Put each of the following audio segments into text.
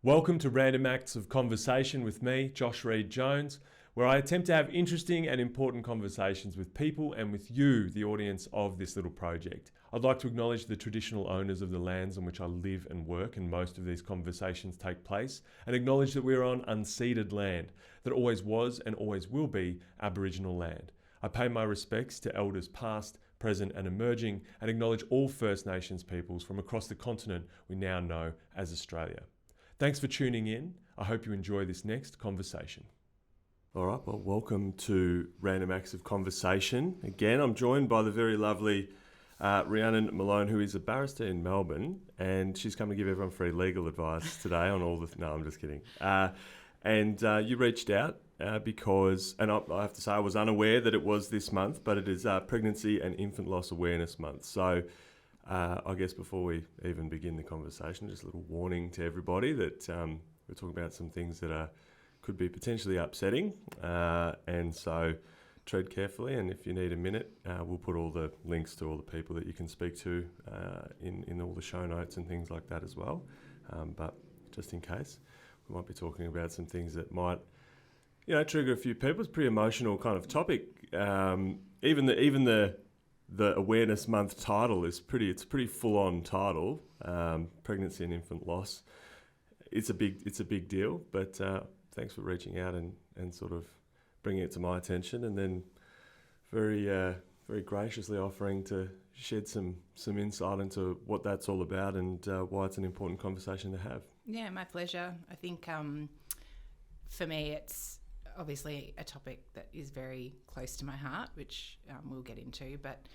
Welcome to Random Acts of Conversation with me, Josh Reid Jones, where I attempt to have interesting and important conversations with people and with you, the audience of this little project. I'd like to acknowledge the traditional owners of the lands on which I live and work, and most of these conversations take place, and acknowledge that we are on unceded land that always was and always will be Aboriginal land. I pay my respects to elders past, present and emerging, and acknowledge all First Nations peoples from across the continent we now know as Australia. Thanks for tuning in. I hope you enjoy this next conversation. All right, well, welcome to Random Acts of Conversation. Again, I'm joined by the very lovely Rhiannon Malone, who is a barrister in Melbourne, and she's come to give everyone free legal advice today on all the... No, I'm just kidding. You reached out because, and I have to say I was unaware that it was this month, but it is Pregnancy and Infant Loss Awareness Month. So I guess before we even begin the conversation, just a little warning to everybody that we're talking about some things that could be potentially upsetting, and so tread carefully. And if you need a minute, we'll put all the links to all the people that you can speak to in all the show notes and things like that as well. But just in case, we might be talking about some things that might, trigger a few people. It's a pretty emotional kind of topic. Even the Awareness Month title it's a pretty full-on title, pregnancy and infant loss. It's a big deal, but thanks for reaching out and sort of bringing it to my attention, and then very graciously offering to shed some insight into what that's all about and why it's an important conversation to have. Yeah, my pleasure. I think for me it's obviously a topic that is very close to my heart, which we'll get into, but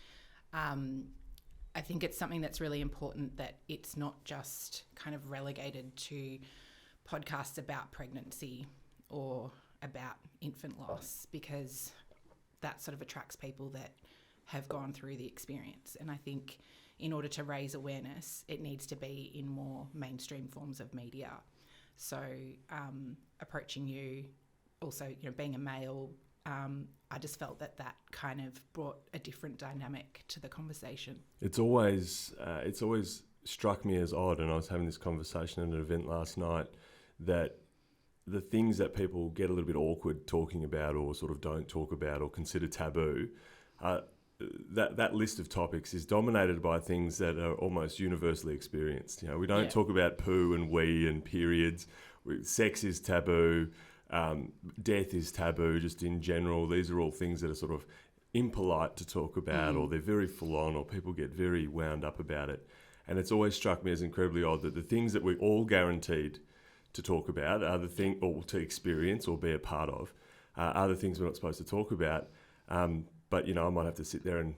I think it's something that's really important, that it's not just kind of relegated to podcasts about pregnancy or about infant loss, because that sort of attracts people that have gone through the experience. And I think in order to raise awareness, it needs to be in more mainstream forms of media. So approaching you, also, being a male, I just felt that kind of brought a different dynamic to the conversation. It's always struck me as odd, and I was having this conversation at an event last night, that the things that people get a little bit awkward talking about or sort of don't talk about or consider taboo, that list of topics is dominated by things that are almost universally experienced. We don't talk about poo and wee and periods. Sex is taboo. Death is taboo, just in general. These are all things that are sort of impolite to talk about, or they're very full on, or people get very wound up about it. And it's always struck me as incredibly odd that the things that we're all guaranteed to talk about are the thing, or to experience or be a part of, are the things we're not supposed to talk about. But I might have to sit there and,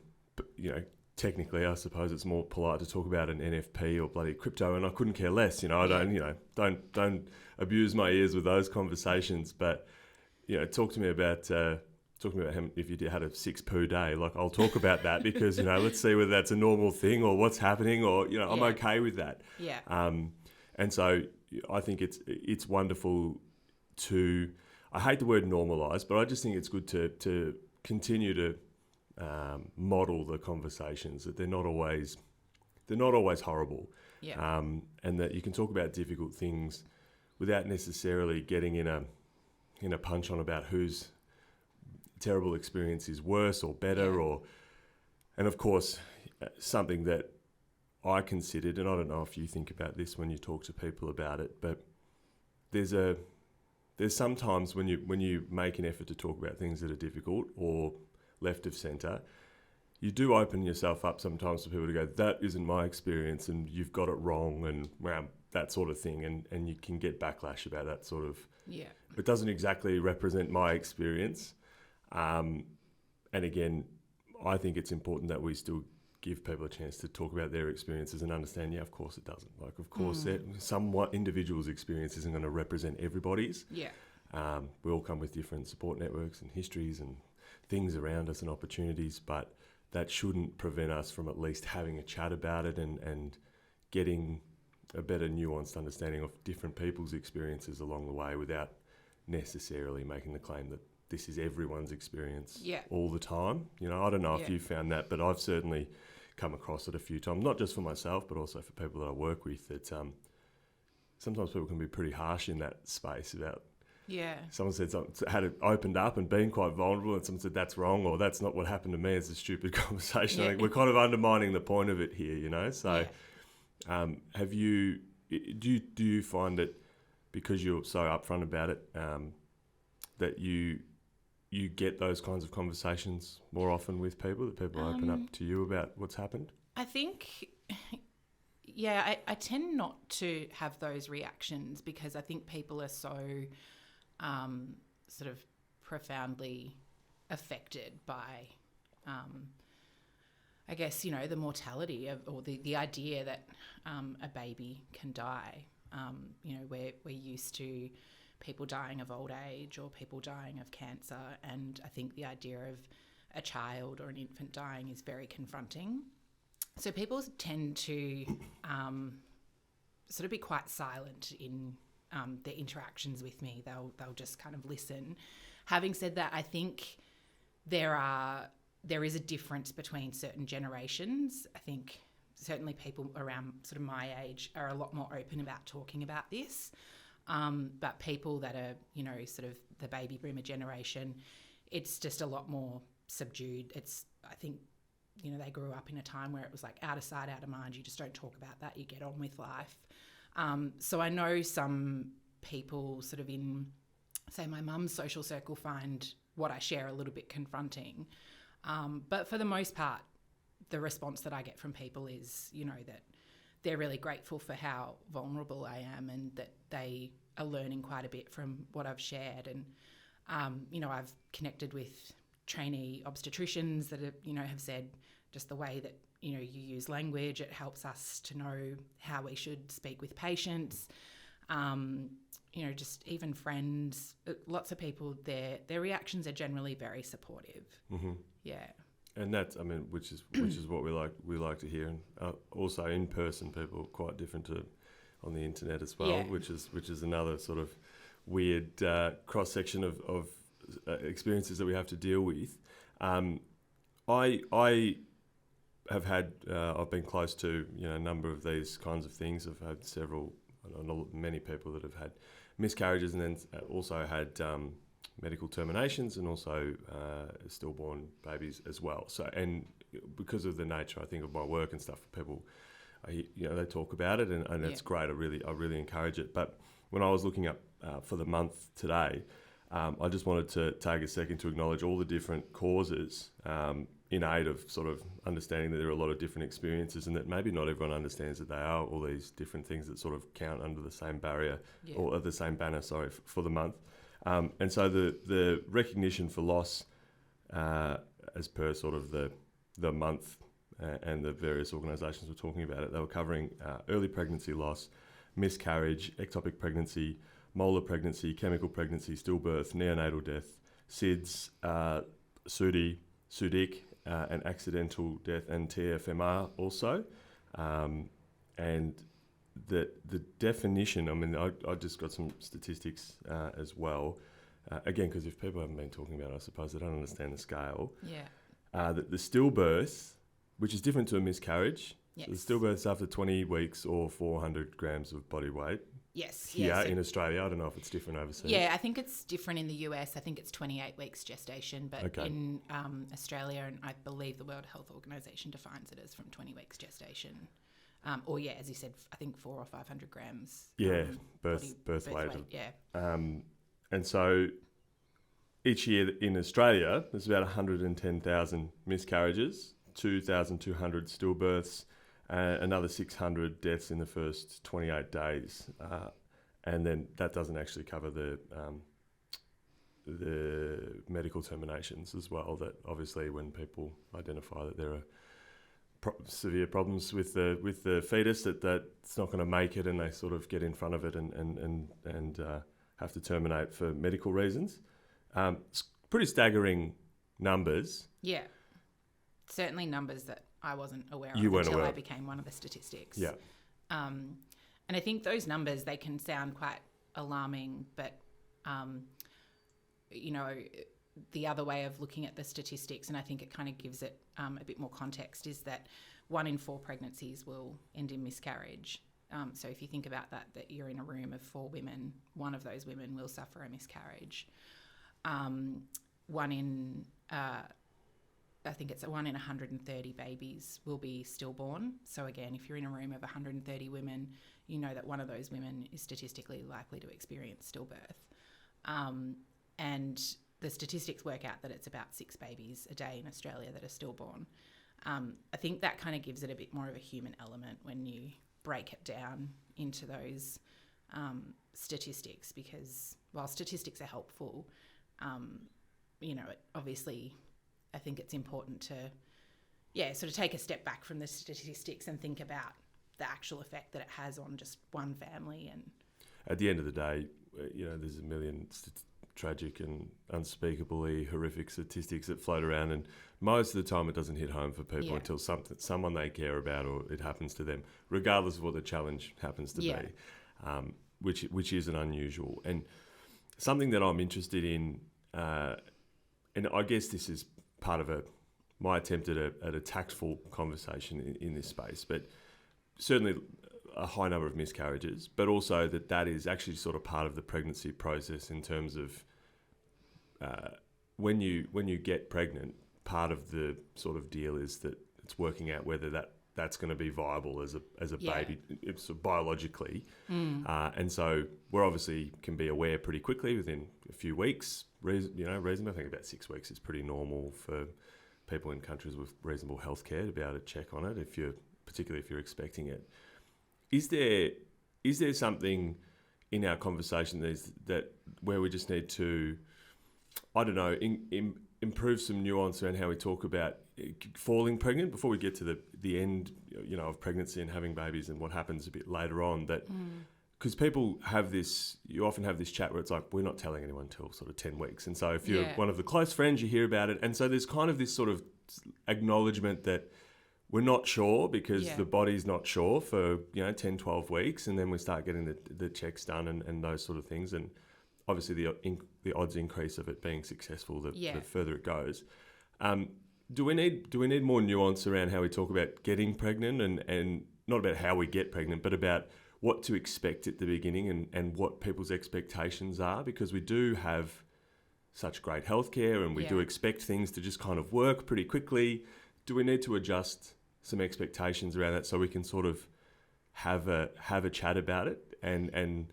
technically, I suppose it's more polite to talk about an NFT or bloody crypto, and I couldn't care less. I don't abuse my ears with those conversations. But talk to me about if you had a 6 poo day. Like, I'll talk about that because let's see whether that's a normal thing or what's happening, or I'm okay with that. Yeah. And so I think it's wonderful to, I hate the word normalise, but I just think it's good to continue to model the conversations, that they're not always horrible, and that you can talk about difficult things without necessarily getting in a punch on about whose terrible experience is worse or better, and of course something that I considered, and I don't know if you think about this when you talk to people about it, but there's sometimes when you make an effort to talk about things that are difficult or left of centre, you do open yourself up sometimes for people to go, that isn't my experience and you've got it wrong, and that sort of thing, and you can get backlash about that sort of, it doesn't exactly represent my experience. And again, I think it's important that we still give people a chance to talk about their experiences and understand, of course it doesn't. Like, of course, some individual's experience isn't going to represent everybody's. We all come with different support networks and histories and things around us and opportunities, but that shouldn't prevent us from at least having a chat about it and getting a better nuanced understanding of different people's experiences along the way, without necessarily making the claim that this is everyone's experience all the time. I don't know if you found that, but I've certainly come across it a few times, not just for myself, but also for people that I work with, that sometimes people can be pretty harsh in that space about. Yeah. Someone said something, had it opened up and been quite vulnerable, and someone said that's wrong or that's not what happened to me. It's a stupid conversation. I think we're kind of undermining the point of it here, you know. So, do you find it, because you're so upfront about it, that you get those kinds of conversations more often with people, that people open up to you about what's happened? I think, I tend not to have those reactions because I think people are so sort of profoundly affected by, I guess, you know, the mortality of, or the idea that a baby can die. You know, we're used to people dying of old age or people dying of cancer, and I think the idea of a child or an infant dying is very confronting. So people tend to sort of be quite silent in their interactions with me. They'll just kind of listen. Having said that, I think there is a difference between certain generations. I think certainly people around sort of my age are a lot more open about talking about this. But people that are, you know, sort of the baby boomer generation, it's just a lot more subdued. I think, you know, they grew up in a time where it was like out of sight, out of mind. You just don't talk about that. You get on with life. So I know some people sort of in, say, my mum's social circle find what I share a little bit confronting. But for the most part, the response that I get from people is, you know, that they're really grateful for how vulnerable I am and that they are learning quite a bit from what I've shared. And, you know, I've connected with trainee obstetricians that have, you know, have said just the way that, you know, you use language, it helps us to know how we should speak with patients. You know, just even friends, lots of people, their reactions are generally very supportive. Mm-hmm. Yeah. And that's, I mean, which is what we like to hear. And also in person, people are quite different to on the internet as well, which is another sort of weird cross section of experiences that we have to deal with. I have had, I've been close to, you know, a number of these kinds of things. I've had many people that have had miscarriages and then also had medical terminations and also stillborn babies as well. So, and because of the nature, I think, of my work and stuff, people, you know, they talk about it and it's great. I really encourage it. But when I was looking up for the month today, I just wanted to take a second to acknowledge all the different causes in aid of sort of understanding that there are a lot of different experiences and that maybe not everyone understands that they are all these different things that sort of count under the same barrier or the same banner, for the month. And so the recognition for loss as per sort of the month and the various organisations were talking about it, they were covering early pregnancy loss, miscarriage, ectopic pregnancy, molar pregnancy, chemical pregnancy, stillbirth, neonatal death, SIDS, SUDIC, and accidental death, and TFMR also. And the definition, I mean, I just got some statistics as well. Again, because if people haven't been talking about it, I suppose they don't understand the scale. Yeah. The stillbirth, which is different to a miscarriage. Yes. So the stillbirth's after 20 weeks or 400 grams of body weight. Yes. Here in Australia, I don't know if it's different overseas. Yeah, I think it's different in the US. I think it's 28 weeks gestation, but in Australia, and I believe the World Health Organization defines it as from 20 weeks gestation. Or as you said, I think 400 or 500 grams. Yeah, birth weight. Yeah. And so each year in Australia, there's about 110,000 miscarriages, 2,200 stillbirths, another 600 deaths in the first 28 days. And then that doesn't actually cover the medical terminations as well, that obviously when people identify that there are severe problems with the fetus, that's not going to make it, and they sort of get in front of it and have to terminate for medical reasons. It's pretty staggering numbers. Yeah, certainly numbers that I wasn't aware of until I became one of the statistics. Yeah. And I think those numbers, they can sound quite alarming, but you know, the other way of looking at the statistics, and I think it kind of gives it a bit more context, is that 1 in 4 pregnancies will end in miscarriage. So if you think about that you're in a room of 4 women, one of those women will suffer a miscarriage. One in, I think it's 1 in 130 babies will be stillborn. So again, if you're in a room of 130 women, you know that one of those women is statistically likely to experience stillbirth. And the statistics work out that it's about 6 babies a day in Australia that are stillborn. I think that kind of gives it a bit more of a human element when you break it down into those statistics, because while statistics are helpful, obviously I think it's important to, sort of take a step back from the statistics and think about the actual effect that it has on just one family. And at the end of the day, there's a million tragic and unspeakably horrific statistics that float around, and most of the time it doesn't hit home for people until someone they care about or it happens to them, regardless of what the challenge happens to be, which isn't unusual. And something that I'm interested in, and I guess this is part of my attempt at a tactful conversation in this space, but certainly a high number of miscarriages, but also that is actually sort of part of the pregnancy process in terms of when you get pregnant, part of the sort of deal is that it's working out whether that's going to be viable as a baby, it's biologically. And so we're obviously can be aware pretty quickly within a few weeks. Reasonable. I think about 6 weeks is pretty normal for people in countries with reasonable healthcare to be able to check on it, particularly if you're expecting it. Is there something in our conversation that where we just need to, I don't know, improve some nuance around how we talk about falling pregnant before we get to the end, of pregnancy and having babies and what happens a bit later on? That because people you often have this chat where it's like, we're not telling anyone till sort of 10 weeks, and so if you're one of the close friends, you hear about it, and so there's kind of this sort of acknowledgement that we're not sure because the body's not sure for 10, 12 weeks, and then we start getting the checks done and those sort of things, and obviously the odds increase of it being successful the further it goes. Do we need more nuance around how we talk about getting pregnant and not about how we get pregnant, but about what to expect at the beginning and what people's expectations are? Because we do have such great healthcare and we do expect things to just kind of work pretty quickly. Do we need to adjust some expectations around that so we can sort of have a chat about it and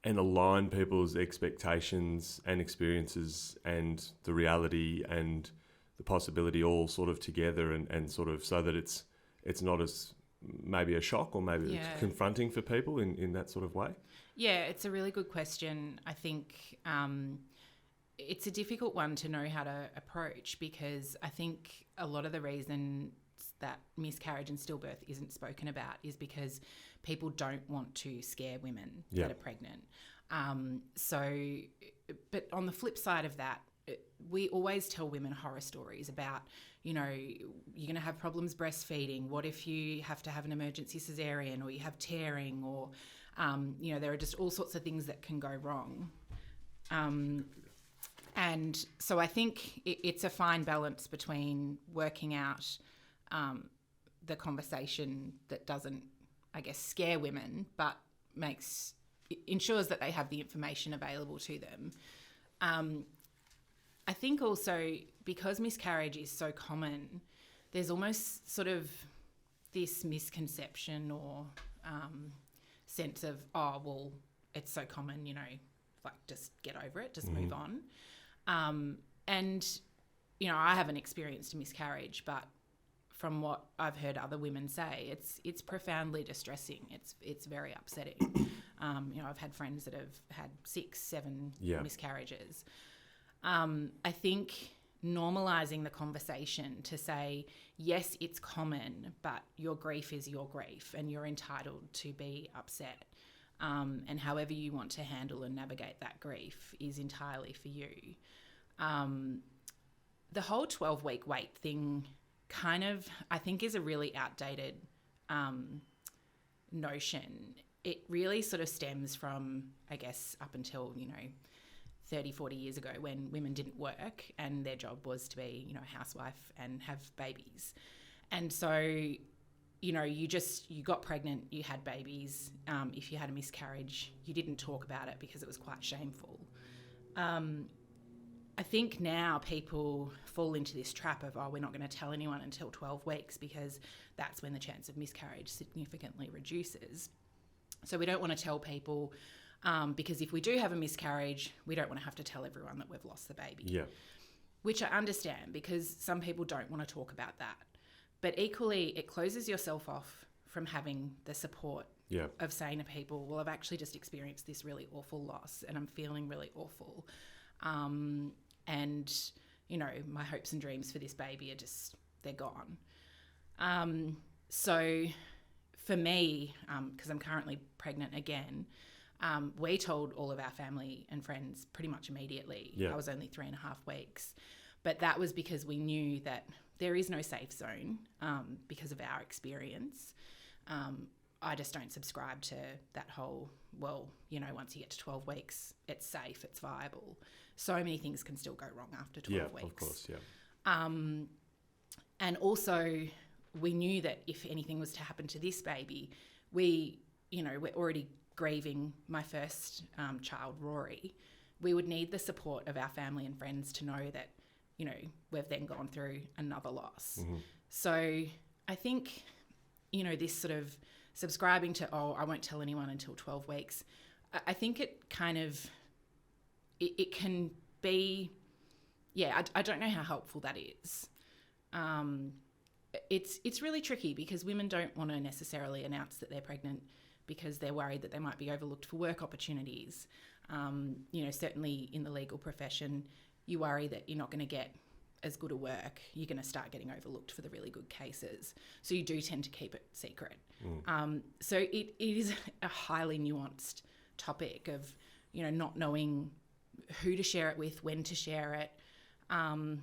align people's expectations and experiences and the reality and the possibility all sort of together and sort of so that it's not as maybe a shock or maybe it's confronting for people in that sort of way? Yeah, it's a really good question. I think it's a difficult one to know how to approach, because I think a lot of the reasons that miscarriage and stillbirth isn't spoken about is because people don't want to scare women that are pregnant. But on the flip side of that, we always tell women horror stories about, you're going to have problems breastfeeding. What if you have to have an emergency cesarean, or you have tearing, or, there are just all sorts of things that can go wrong. And so I think it's a fine balance between working out the conversation that doesn't, I guess, scare women, but ensures that they have the information available to them. I think also because miscarriage is so common, there's almost sort of this misconception or sense of, it's so common, just get over it, just move on. And I haven't experienced a miscarriage, but from what I've heard other women say, it's profoundly distressing. It's very upsetting. I've had friends that have had 6, 7 miscarriages. I think normalising the conversation to say, yes, it's common, but your grief is your grief and you're entitled to be upset. And however you want to handle and navigate that grief is entirely for you. The whole 12-week wait thing kind of, I think, is a really outdated notion. It really sort of stems from, I guess, up until, 30, 40 years ago when women didn't work and their job was to be, a housewife and have babies. And so you know, you got pregnant, you had babies. If you had a miscarriage, you didn't talk about it because it was quite shameful. I think now people fall into this trap of, we're not going to tell anyone until 12 weeks because that's when the chance of miscarriage significantly reduces. So we don't want to tell people because if we do have a miscarriage, we don't want to have to tell everyone that we've lost the baby. Yeah. Which I understand because some people don't want to talk about that. But equally, it closes yourself off from having the support of saying to people, well, I've actually just experienced this really awful loss and I'm feeling really awful. And, you know, my hopes and dreams for this baby are just, they're gone. So for me, because I'm currently pregnant again, we told all of our family and friends pretty much immediately. I was only 3.5 weeks. But that was because we knew that there is no safe zone because of our experience. I just don't subscribe to that whole, well, you know, once you get to 12 weeks, it's safe, it's viable. So many things can still go wrong after 12 weeks. Yeah, of course, and also, we knew that if anything was to happen to this baby, we're already grieving my first child, Rory. We would need the support of our family and friends to know that, you know, we've then gone through another loss. Mm-hmm. So I think, you know, this sort of subscribing to, I won't tell anyone until 12 weeks, I think it kind of, it can be, I don't know how helpful that is. It's really tricky because women don't want to necessarily announce that they're pregnant because they're worried that they might be overlooked for work opportunities. You know, certainly in the legal profession, you worry that you're not going to get as good a work. You're going to start getting overlooked for the really good cases. So you do tend to keep it secret. So it is a highly nuanced topic of, you know, not knowing who to share it with, when to share it. But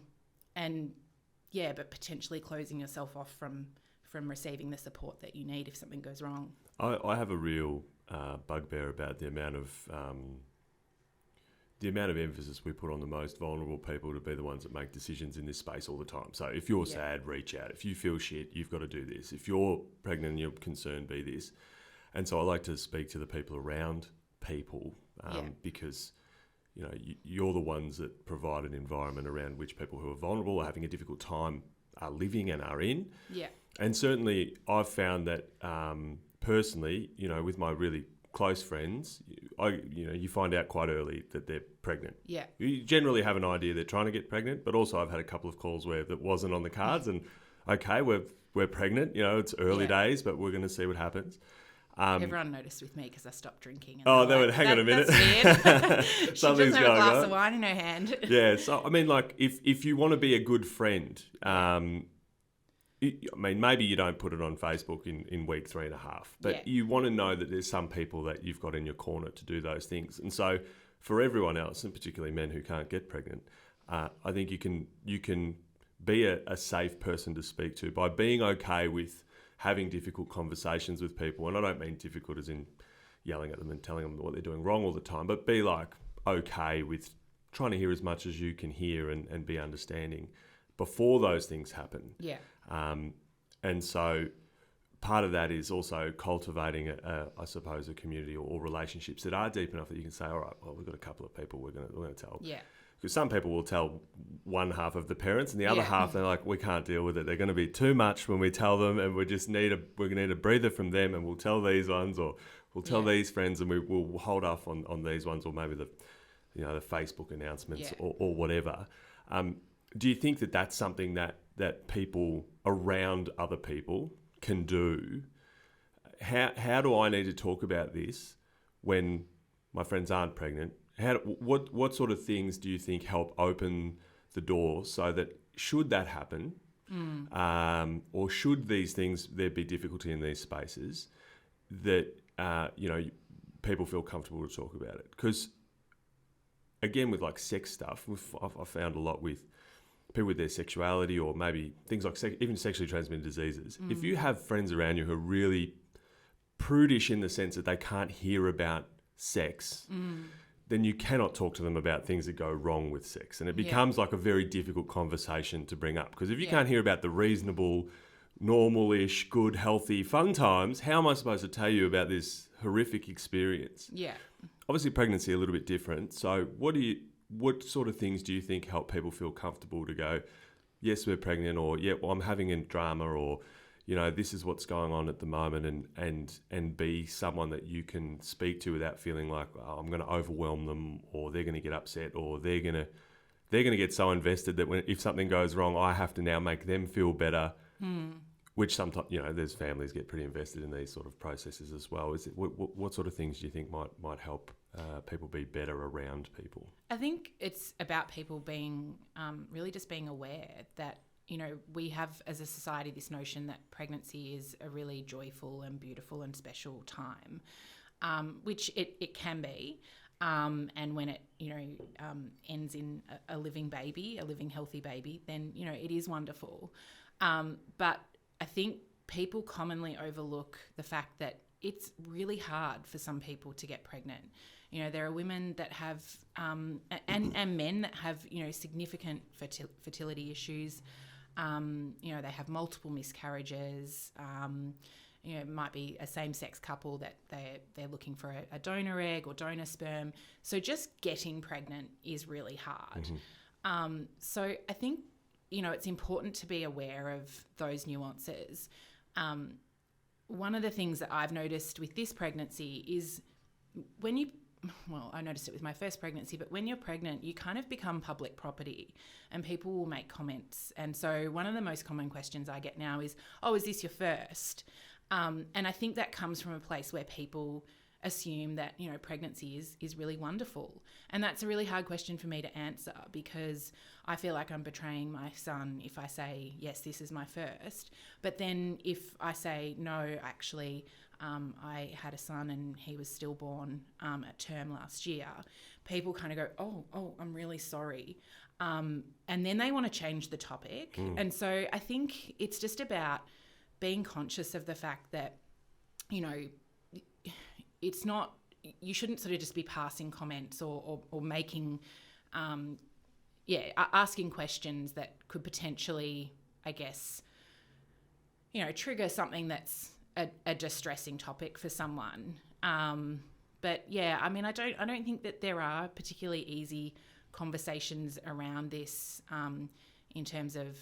potentially closing yourself off from receiving the support that you need if something goes wrong. I have a real bugbear about the amount of emphasis we put on the most vulnerable people to be the ones that make decisions in this space all the time. So if you're sad, reach out. If you feel shit, you've got to do this. If you're pregnant and you're concerned, be this. And so I like to speak to the people around people because, you know, you're the ones that provide an environment around which people who are vulnerable are having a difficult time are living and are in. Yeah. And certainly I've found that personally, you know, with my really close friends, you find out quite early that they're pregnant. Yeah. You generally have an idea they're trying to get pregnant, but also I've had a couple of calls where that wasn't on the cards and, okay, we're pregnant, you know, it's early days, but we're going to see what happens. Everyone noticed with me because I stopped drinking. Hang on a minute. That's weird. Something's going on. She doesn't have a glass of wine in her hand. Yeah, so, I mean, like, if you want to be a good friend, maybe you don't put it on Facebook in week 3.5, but you want to know that there's some people that you've got in your corner to do those things. And so for everyone else, and particularly men who can't get pregnant, I think you can be a safe person to speak to by being okay with having difficult conversations with people. And I don't mean difficult as in yelling at them and telling them what they're doing wrong all the time, but be like okay with trying to hear as much as you can hear and be understanding before those things happen. Yeah. And so part of that is also cultivating, I suppose, a community or relationships that are deep enough that you can say, all right, well, we've got a couple of people we're going to tell. Yeah. Because some people will tell one half of the parents, and the other half they're like, we can't deal with it. They're going to be too much when we tell them, and we're going to need a breather from them, and we'll tell these ones, or we'll tell these friends, and we'll hold off on these ones, or maybe the Facebook announcements or whatever. Do you think that that's something that people around other people can do? How do I need to talk about this when my friends aren't pregnant? What sort of things do you think help open the door so that should that happen, or should these things, there be difficulty in these spaces, that people feel comfortable to talk about it? Because again, with like sex stuff, I've found a lot with people with their sexuality, or maybe things like even sexually transmitted diseases. If you have friends around you who are really prudish in the sense that they can't hear about sex, then you cannot talk to them about things that go wrong with sex. And it becomes like a very difficult conversation to bring up. Because if you can't hear about the reasonable normal-ish, good, healthy, fun times, how am I supposed to tell you about this horrific experience? Yeah. Obviously, pregnancy a little bit different. So what sort of things do you think help people feel comfortable to go, yes, we're pregnant, or yeah, well, I'm having a drama, or this is what's going on at the moment, and be someone that you can speak to without feeling like, oh, I'm going to overwhelm them, or they're going to get upset, or they're going to get so invested that if something goes wrong, I have to now make them feel better. Which sometimes, there's families get pretty invested in these sort of processes as well. What sort of things do you think might help people be better around people? I think it's about people being really just being aware that, we have as a society this notion that pregnancy is a really joyful and beautiful and special time, which it can be. And when it, ends in a living baby, a living healthy baby, then, it is wonderful. But I think people commonly overlook the fact that it's really hard for some people to get pregnant. There are women that have, and men that have, significant fertility issues. They have multiple miscarriages. It might be a same-sex couple that they're looking for a donor egg or donor sperm. So just getting pregnant is really hard. So I think, it's important to be aware of those nuances. One of the things that I've noticed with this pregnancy is I noticed it with my first pregnancy, but when you're pregnant, you kind of become public property and people will make comments. And so one of the most common questions I get now is, oh, is this your first? And I think that comes from a place where people assume that, pregnancy is really wonderful. And that's a really hard question for me to answer because I feel like I'm betraying my son if I say, yes, this is my first. But then if I say, no, actually, I had a son and he was stillborn at term last year, people kind of go, oh, I'm really sorry. And then they want to change the topic. And so I think it's just about being conscious of the fact that, it's not, you shouldn't sort of just be passing comments or making, asking questions that could potentially, I guess, trigger something that's a distressing topic for someone. But yeah, I mean, I don't think that there are particularly easy conversations around this in terms of,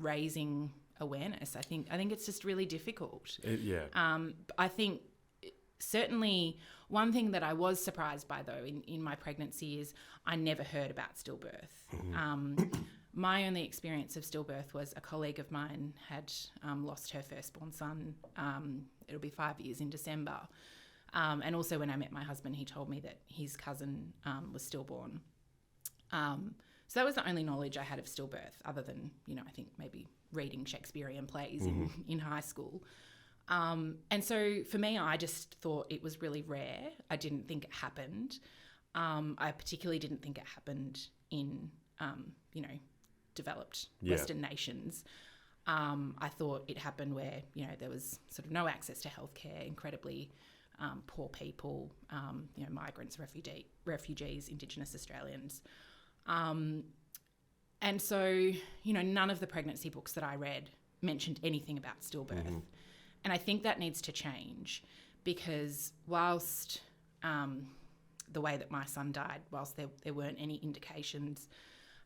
raising awareness. I think it's just really difficult. I think certainly one thing that I was surprised by though in my pregnancy is I never heard about stillbirth. My only experience of stillbirth was a colleague of mine had lost her firstborn son. It'll be 5 years in December. And also when I met my husband, he told me that his cousin was stillborn. So that was the only knowledge I had of stillbirth other than, I think maybe reading Shakespearean plays in high school. And so for me, I just thought it was really rare. I didn't think it happened. I particularly didn't think it happened in, developed Western nations. I thought it happened where, there was sort of no access to healthcare, incredibly poor people, migrants, refugees, Indigenous Australians. And so, none of the pregnancy books that I read mentioned anything about stillbirth. And I think that needs to change because whilst the way that my son died, whilst there weren't any indications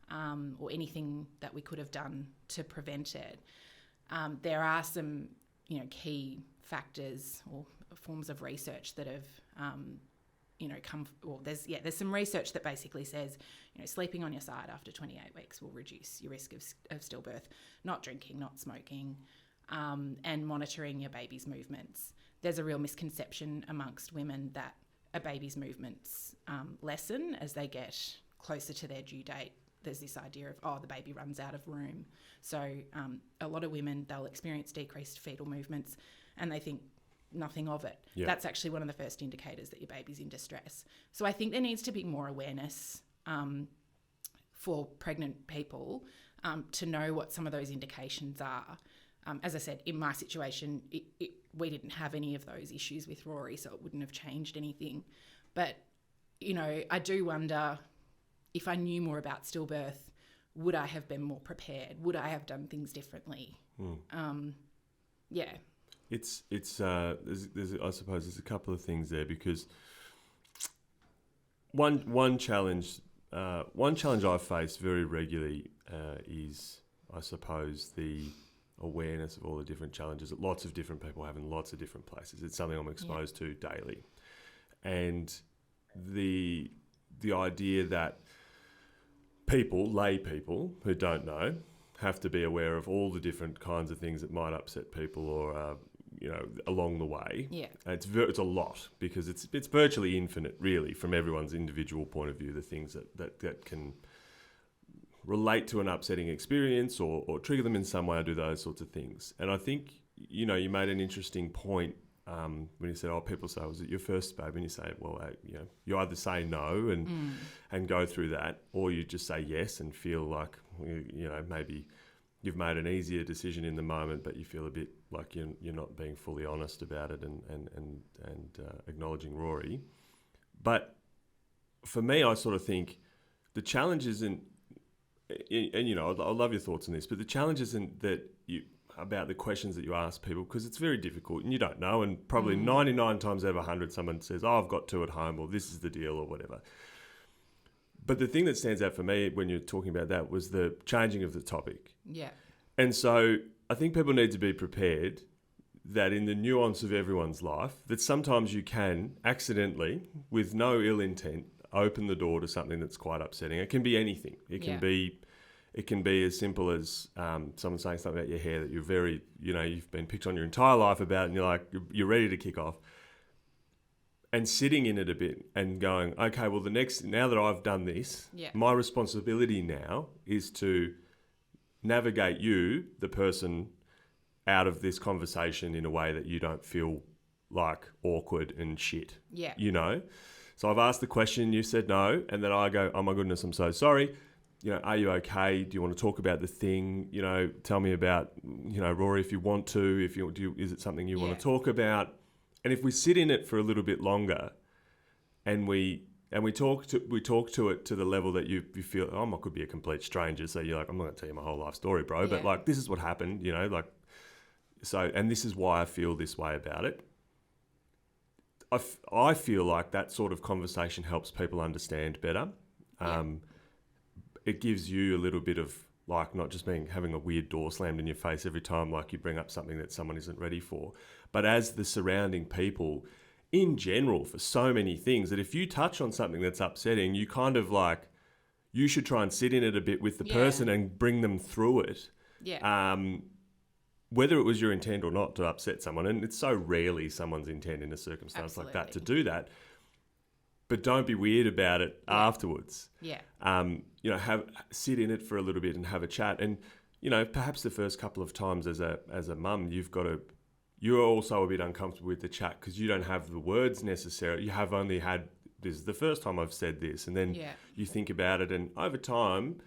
or anything that we could have done to prevent it, there are some, key factors or forms of research that have there's some research that basically says, sleeping on your side after 28 weeks will reduce your risk of stillbirth, not drinking, not smoking, and monitoring your baby's movements. There's a real misconception amongst women that a baby's movements lessen as they get closer to their due date. There's this idea of, the baby runs out of room. So a lot of women, they'll experience decreased fetal movements and they think nothing of it. Yep. That's actually one of the first indicators that your baby's in distress. So I think there needs to be more awareness for pregnant people to know what some of those indications are. As I said, in my situation, we didn't have any of those issues with Rory, so it wouldn't have changed anything. But, I do wonder if I knew more about stillbirth, would I have been more prepared? Would I have done things differently? Yeah. It's there's I suppose there's a couple of things there, because one challenge I face very regularly is, I suppose, the awareness of all the different challenges that lots of different people have in lots of different places. It's something I'm exposed to daily, and the idea that lay people who don't know, have to be aware of all the different kinds of things that might upset people or along the way. Yeah. It's a lot, because it's virtually infinite, really, from everyone's individual point of view, the things that can relate to an upsetting experience or trigger them in some way or do those sorts of things. And I think, you made an interesting point when you said, people say, was it your first baby? And you say, well, you either say no and go through that, or you just say yes and feel like, maybe you've made an easier decision in the moment, but you feel a bit like you're not being fully honest about it and acknowledging Rory. But for me, I sort of think the challenge isn't, and I love your thoughts on this, but the challenge isn't about the questions that you ask people, because it's very difficult and you don't know, and probably 99 times out of 100 someone says, I've got 2 at home, or this is the deal, or whatever. But the thing that stands out for me when you're talking about that was the changing of the topic. Yeah. And so I think people need to be prepared that in the nuance of everyone's life, that sometimes you can accidentally, with no ill intent, open the door to something that's quite upsetting. It can be anything. It can be as simple as someone saying something about your hair that you're very, you've been picked on your entire life about, and you're ready to kick off. And sitting in it a bit and going, okay, well, now that I've done this, my responsibility now is to navigate you, the person, out of this conversation in a way that you don't feel like awkward and shit. Yeah. So I've asked the question, you said no, and then I go, oh my goodness, I'm so sorry. Are you okay? Do you want to talk about the thing? Tell me about, Rory, if you want to. Is it something you want to talk about? And if we sit in it for a little bit longer, and we talk to it to the level that you feel, I could be a complete stranger, so you're like, I'm not going to tell you my whole life story, bro, but this is what happened, so, and this is why I feel this way about it. I feel like that sort of conversation helps people understand better. It gives you a little bit of, not just having a weird door slammed in your face every time you bring up something that someone isn't ready for, but as the surrounding people in general for so many things, that if you touch on something that's upsetting, you kind of you should try and sit in it a bit with the person and bring them through it. Yeah. Whether it was your intent or not to upset someone, and it's so rarely someone's intent in a circumstance like that to do that, but don't be weird about it afterwards. Yeah. Sit in it for a little bit and have a chat. And, perhaps the first couple of times as a mum, you're also a bit uncomfortable with the chat because you don't have the words necessarily. You have only had, this is the first time I've said this. And then you think about it, and over time,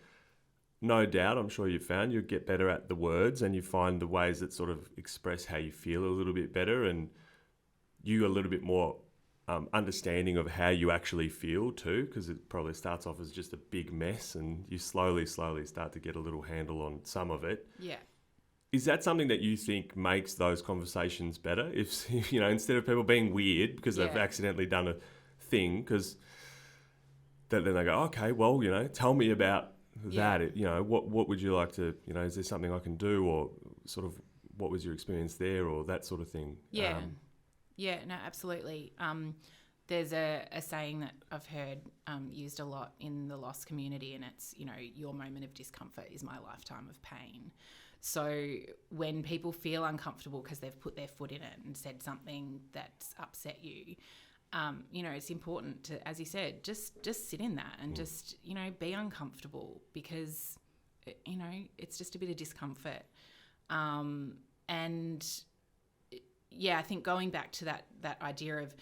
no doubt, I'm sure you've found you get better at the words, and you find the ways that sort of express how you feel a little bit better, and you a little bit more understanding of how you actually feel too, because it probably starts off as just a big mess, and you slowly start to get a little handle on some of it. Yeah. Is that something that you think makes those conversations better? If instead of people being weird because they've accidentally done a thing, because then they go, okay, well, tell me about that. What would you like to, is there something I can do, or sort of what was your experience there, or that sort of thing? Yeah. No, absolutely. There's a saying that I've heard used a lot in the loss community, and it's, your moment of discomfort is my lifetime of pain. So when people feel uncomfortable because they've put their foot in it and said something that's upset you, it's important to, as you said, just sit in that and just, be uncomfortable, because, it's just a bit of discomfort. And I think going back to that idea of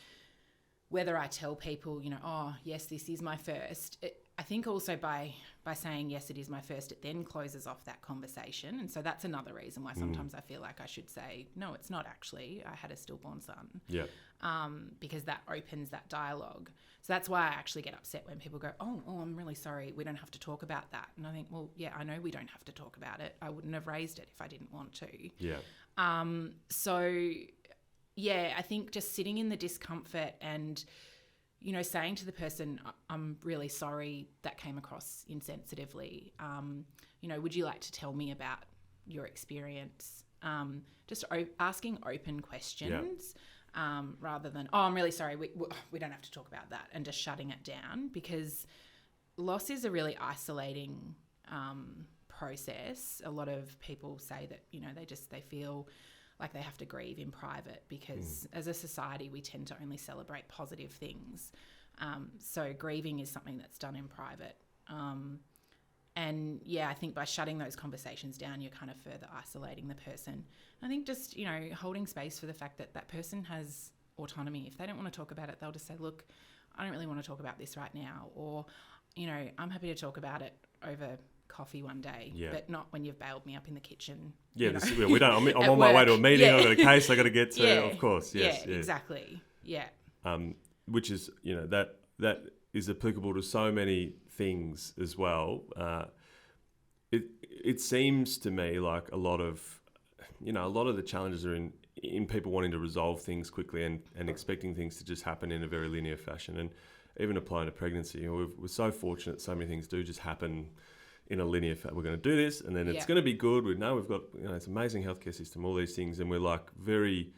whether I tell people, oh, yes, this is my first, I think also by saying, yes, it is my first, it then closes off that conversation. And so that's another reason why sometimes I feel like I should say, no, it's not actually. I had a stillborn son. Yeah. Because that opens that dialogue. So that's why I actually get upset when people go, oh, I'm really sorry, we don't have to talk about that. And I think, well, yeah, I know we don't have to talk about it. I wouldn't have raised it if I didn't want to. Yeah. So, yeah, I think just sitting in the discomfort and, you know, saying to the person, I'm really sorry that came across insensitively. You know, would you like to tell me about your experience? Just asking open questions. Rather than, I'm really sorry, we don't have to talk about that, and just shutting it down, because loss is a really isolating process. A lot of people say that, you know, they feel like they have to grieve in private because as a society we tend to only celebrate positive things. So grieving is something that's done in private. And yeah, I think by shutting those conversations down, you're kind of further isolating the person. I think just, you know, holding space for the fact that that person has autonomy. If they don't want to talk about it, they'll just say, look, I don't really want to talk about this right now. Or, you know, I'm happy to talk about it over coffee one day, but not when you've bailed me up in the kitchen. Yeah, we don't. I'm on my way to a meeting. I've got a case I got to get to. Of course, yes. Yeah, exactly. Yeah. Which is, you know, that is applicable to so many things as well. It seems to me like a lot of the challenges are in people wanting to resolve things quickly and expecting things to just happen in a very linear fashion. And even applying to pregnancy, you know, we're so fortunate so many things do just happen in a linear fashion. We're going to do this, and then it's going to be good. We know we've got, you know, it's an amazing healthcare system, all these things, and we're like very,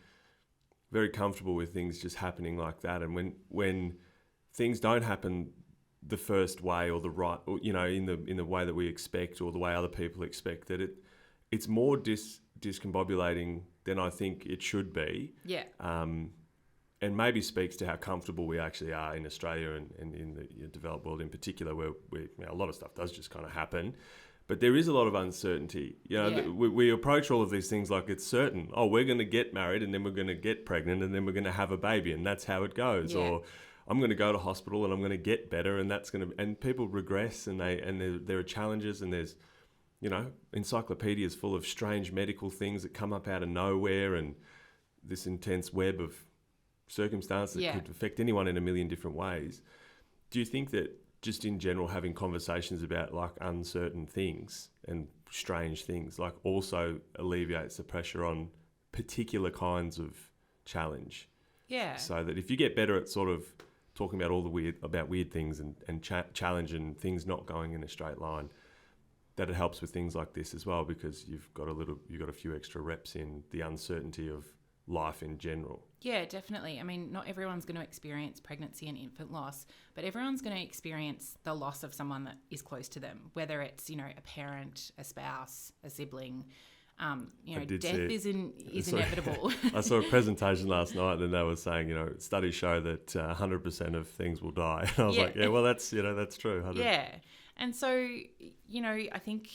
very comfortable with things just happening like that. And when things don't happen the first way or the right, or, you know, in the way that we expect or the way other people expect, that it's more discombobulating than I think it should be. Yeah. And maybe speaks to how comfortable we actually are in Australia and in the developed world in particular, where you know, a lot of stuff does just kind of happen. But there is a lot of uncertainty. You know, we approach all of these things like it's certain. Oh, we're going to get married, and then we're going to get pregnant, and then we're going to have a baby, and that's how it goes. Yeah. Or I'm going to go to hospital, and I'm going to get better, and and people regress, and there are challenges, and there's, you know, encyclopedias full of strange medical things that come up out of nowhere, and this intense web of circumstance that could affect anyone in a million different ways. Do you think that just in general having conversations about like uncertain things and strange things like also alleviates the pressure on particular kinds of challenge? Yeah. So that if you get better at sort of talking about all the weird things and challenge and things not going in a straight line, that it helps with things like this as well, because you've got a few extra reps in the uncertainty of life in general. Yeah, definitely. I mean, not everyone's going to experience pregnancy and infant loss, but everyone's going to experience the loss of someone that is close to them, whether it's, you know, a parent, a spouse, a sibling. You know, death is inevitable. I saw a presentation last night, and they were saying, you know, studies show that 100% of things will die. And I was like, yeah, well, that's true. 100. Yeah. And so, you know, I think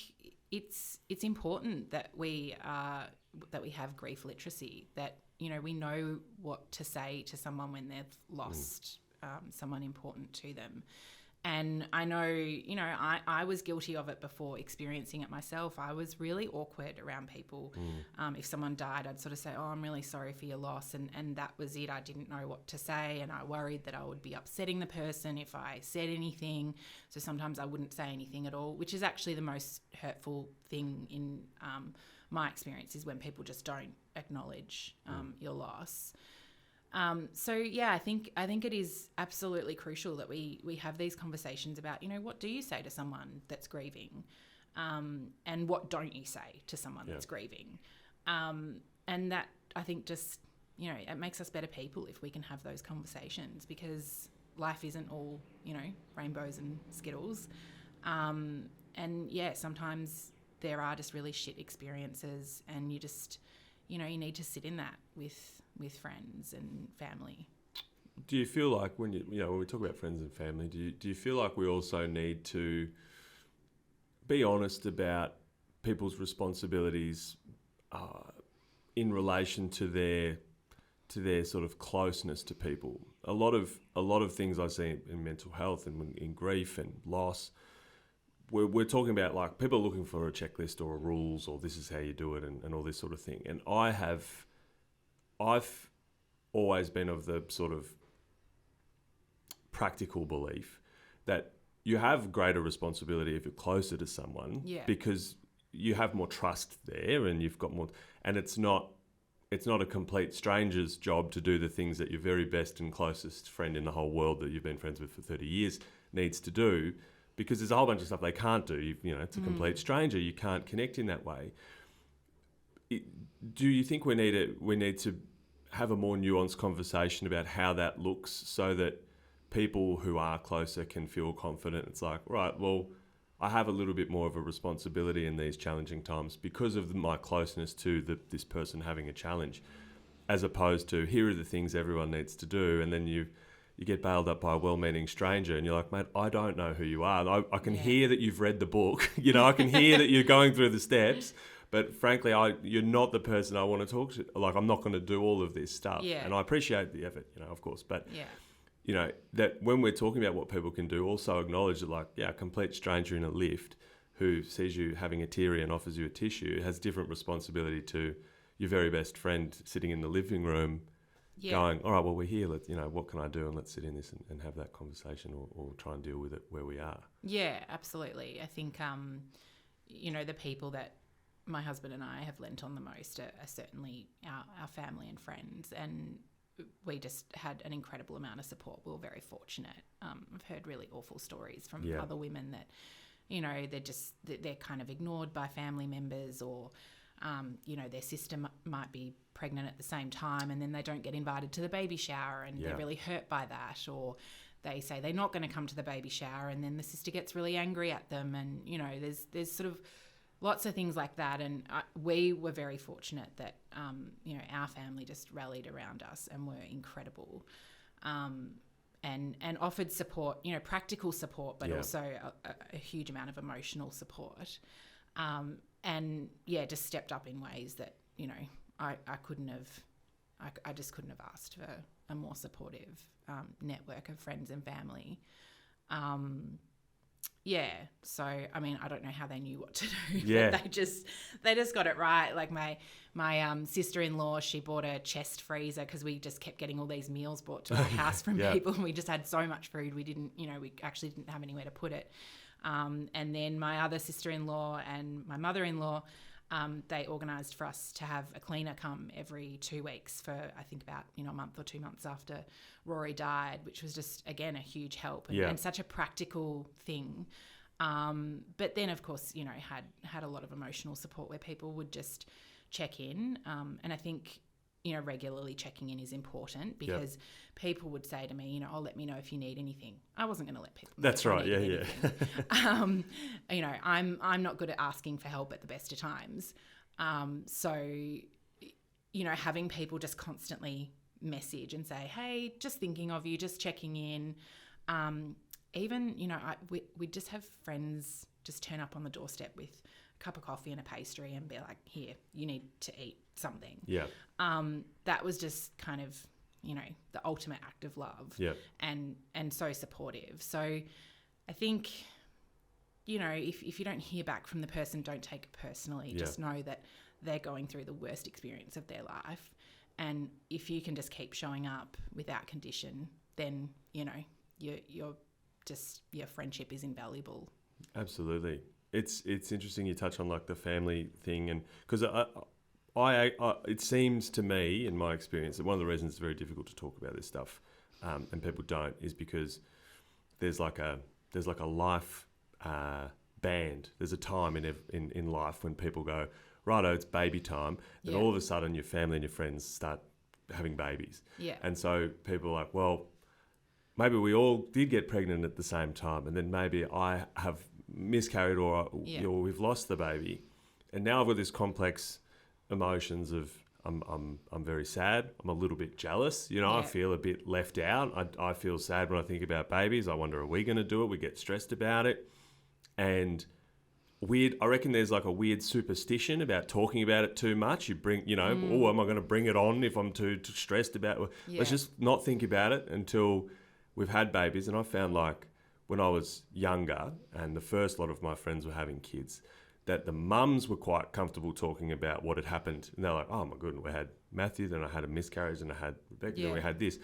it's important that we have grief literacy, that, you know, we know what to say to someone when they've lost someone important to them. And I know, you know, I was guilty of it before experiencing it myself. I was really awkward around people. If someone died, I'd sort of say, oh, I'm really sorry for your loss. And that was it. I didn't know what to say. And I worried that I would be upsetting the person if I said anything. So sometimes I wouldn't say anything at all, which is actually the most hurtful thing in my experience, is when people just don't acknowledge your loss. So yeah, I think it is absolutely crucial that we have these conversations about, you know, what do you say to someone that's grieving, and what don't you say to someone that's grieving, and that, I think, just, you know, it makes us better people if we can have those conversations, because life isn't all, you know, rainbows and Skittles, and yeah, sometimes there are just really shit experiences, and you just, you know, you need to sit in that with friends and family. Do you feel like when we talk about friends and family, do you feel like we also need to be honest about people's responsibilities in relation to their to their sort of closeness to people. A lot of things I see in mental health and in grief and loss, we're talking about like people are looking for a checklist or a rules or this is how you do it and all this sort of thing. And I've always been of the sort of practical belief that you have greater responsibility if you're closer to someone, because you have more trust there and you've got more, and it's not a complete stranger's job to do the things that your very best and closest friend in the whole world that you've been friends with for 30 years needs to do, because there's a whole bunch of stuff they can't do. You know, it's a complete stranger. You can't connect in that way. Do you think we need to have a more nuanced conversation about how that looks so that people who are closer can feel confident? It's like, right, well, I have a little bit more of a responsibility in these challenging times because of my closeness to this person having a challenge, as opposed to here are the things everyone needs to do, and then you get bailed up by a well-meaning stranger and you're like, mate, I don't know who you are. I can hear that you've read the book. You know, I can hear that you're going through the steps, but frankly, you're not the person I want to talk to. Like, I'm not going to do all of this stuff. Yeah. And I appreciate the effort, you know, of course, but you know, that when we're talking about what people can do, also acknowledge that, like, a complete stranger in a lift who sees you having a teary and offers you a tissue has different responsibility to your very best friend sitting in the living room going, all right, well, we're here, let's, you know, what can I do? And let's sit in this and have that conversation or try and deal with it where we are. Yeah, absolutely. I think, you know, the people that my husband and I have lent on the most are certainly our family and friends, and we just had an incredible amount of support. We were very fortunate. I've heard really awful stories from other women that, you know, they're kind of ignored by family members, or, you know, their sister might be pregnant at the same time and then they don't get invited to the baby shower and they're really hurt by that, or they say they're not going to come to the baby shower and then the sister gets really angry at them, and, you know, there's sort of lots of things like that. And we were very fortunate that, you know, our family just rallied around us and were incredible, and offered support, you know, practical support, but also a huge amount of emotional support. And just stepped up in ways that, you know, I just couldn't have asked for a more supportive network of friends and family. So I mean, I don't know how they knew what to do. But they just got it right. Like my sister-in-law, she bought a chest freezer because we just kept getting all these meals brought to our house from people, and we just had so much food we actually didn't have anywhere to put it. And then my other sister-in-law and my mother-in-law, they organised for us to have a cleaner come every 2 weeks for, I think, about, you know, a month or 2 months after Rory died, which was just, again, a huge help and such a practical thing. But then, of course, you know, had a lot of emotional support where people would just check in. And I think, you know, regularly checking in is important because people would say to me, you know, "Oh, let me know if you need anything." I wasn't going to let people know. That's right. You know, I'm not good at asking for help at the best of times. So, you know, having people just constantly message and say, "Hey, just thinking of you, just checking in." Even, you know, we just have friends just turn up on the doorstep with a cup of coffee and a pastry and be like, "Here, you need to eat something." That was just kind of, you know, the ultimate act of love. And so supportive. So I think, you know, if you don't hear back from the person, don't take it personally. Just know that they're going through the worst experience of their life. And if you can just keep showing up without condition, then, you know, your friendship is invaluable. Absolutely. It's interesting you touch on like the family thing, and because I it seems to me, in my experience, that one of the reasons it's very difficult to talk about this stuff, and people don't, is because there's like a life band. There's a time in life when people go, righto, it's baby time. Then all of a sudden your family and your friends start having babies. And so people are like, well, maybe we all did get pregnant at the same time, and then maybe I have miscarried or we've lost the baby, and now I've got this complex emotions of I'm very sad, I'm a little bit jealous, you know, I feel a bit left out, I feel sad when I think about babies, I wonder, are we going to do it? We get stressed about it, and weird. I reckon there's like a weird superstition about talking about it too much. You bring, am I going to bring it on if I'm too stressed about it? Yeah. Let's just not think about it until we've had babies. And I found like when I was younger and the first lot of my friends were having kids, that the mums were quite comfortable talking about what had happened. And they're like, oh my goodness, we had Matthew, then I had a miscarriage, and I had Rebecca, then we had this.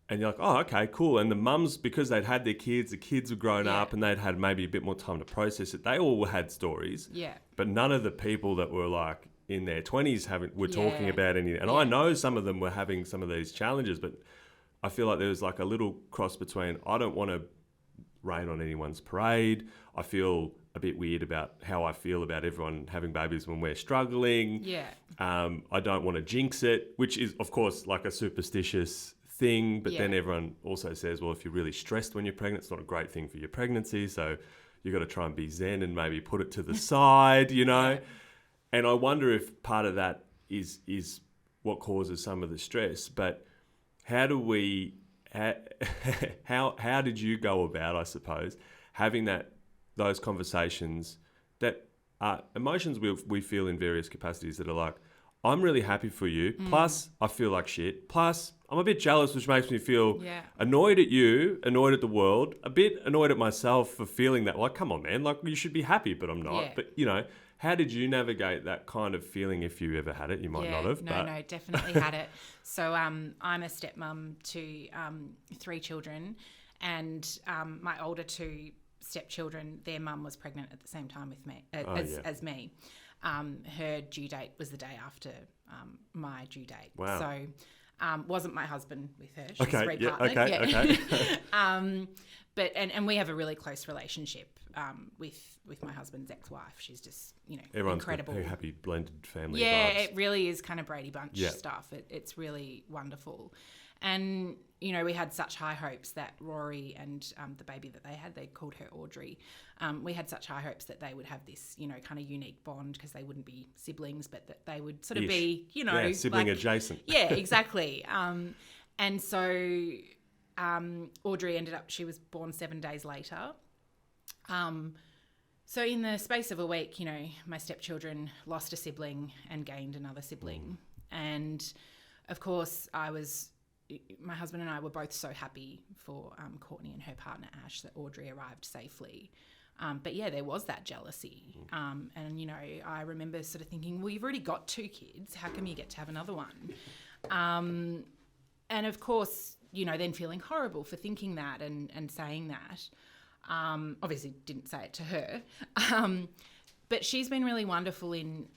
And you're like, oh, okay, cool. And the mums, because they'd had their kids, the kids were grown up and they'd had maybe a bit more time to process it, they all had stories. Yeah. But none of the people that were like in their 20s were talking about any. And I know some of them were having some of these challenges, but I feel like there was like a little cross between, I don't want to rain on anyone's parade. I feel a bit weird about how I feel about everyone having babies when we're struggling. Yeah. I don't want to jinx it, which is, of course, like a superstitious thing. But then everyone also says, well, if you're really stressed when you're pregnant, it's not a great thing for your pregnancy. So you've got to try and be zen and maybe put it to the side, Yeah. And I wonder if part of that is what causes some of the stress. But how do we, how did you go about, I suppose, having those conversations that are emotions we feel in various capacities that are like, I'm really happy for you, plus I feel like shit, plus I'm a bit jealous, which makes me feel annoyed at you, annoyed at the world, a bit annoyed at myself for feeling that, like, come on, man, like you should be happy, but I'm not. Yeah. But, how did you navigate that kind of feeling if you ever had it? You might not have. No, definitely had it. So I'm a stepmum to 3 children, and my older 2 stepchildren, their mum was pregnant at the same time with me as me. Her due date was the day after my due date. Wow. So wasn't my husband with her. She's repartnered. Okay. But and we have a really close relationship with my husband's ex-wife. She's just Everyone's incredible. Everyone's a happy blended family. Yeah, vibes. it really is kind of Brady Bunch stuff. It's really wonderful. And, we had such high hopes that Rory and the baby that they had, they called her Audrey. We had such high hopes that they would have this, kind of unique bond because they wouldn't be siblings, but that they would sort of be, sibling adjacent. Yeah, exactly. And so Audrey she was born 7 days later. So in the space of a week, my stepchildren lost a sibling and gained another sibling. And of course my husband and I were both so happy for Courtney and her partner Ash that Audrey arrived safely. But yeah, there was that jealousy. And, I remember sort of thinking, well, you've already got 2 kids. How come you get to have another one? And of course, then feeling horrible for thinking that and saying that. Obviously didn't say it to her. But she's been really wonderful in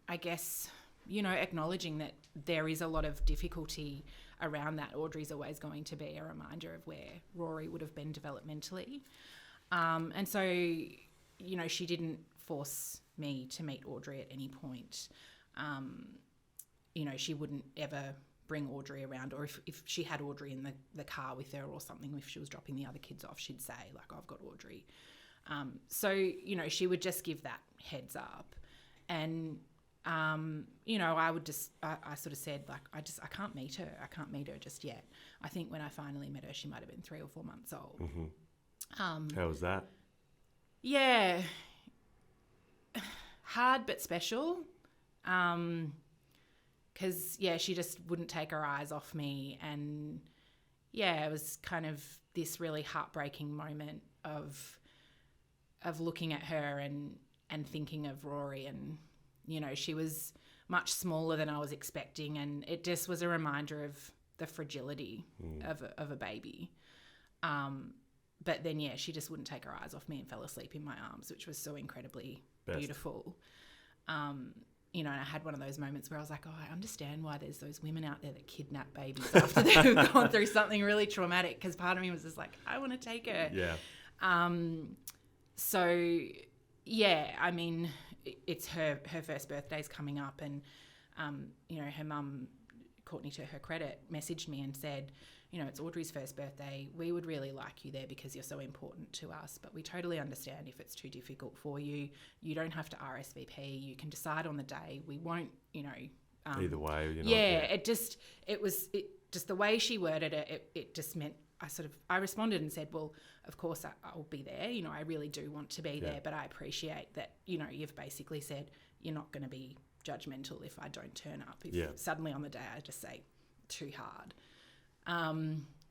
I guess, acknowledging that there is a lot of difficulty around that. Audrey's always going to be a reminder of where Rory would have been developmentally. And so, she didn't force me to meet Audrey at any point. She wouldn't ever bring Audrey around, or if she had Audrey in the car with her or something, if she was dropping the other kids off, she'd say, like, I've got Audrey. So, she would just give that heads up. And, I would just, I sort of said, like, I can't meet her. I can't meet her just yet. I think when I finally met her, she might have been 3 or 4 months old. Mm-hmm. How was that? Yeah. Hard but special. Because, she just wouldn't take her eyes off me. And, it was kind of this really heartbreaking moment of looking at her and thinking of Rory. And, she was much smaller than I was expecting. And it just was a reminder of the fragility of a baby. But then, she just wouldn't take her eyes off me and fell asleep in my arms, which was so incredibly beautiful. And I had one of those moments where I was like, I understand why there's those women out there that kidnap babies after they've gone through something really traumatic, because part of me was just like, I want to take her. Yeah. So, I mean, it's her first birthday's coming up, and, her mum, Courtney, to her credit, messaged me and said, it's Audrey's first birthday. We would really like you there because you're so important to us, but we totally understand if it's too difficult for you. You don't have to RSVP. You can decide on the day. We won't, either way. just the way she worded it, it just meant I responded and said, well, of course I'll be there. You know, I really do want to be there, but I appreciate that, you know, you've basically said you're not going to be judgmental if I don't turn up. If suddenly on the day I just say too hard.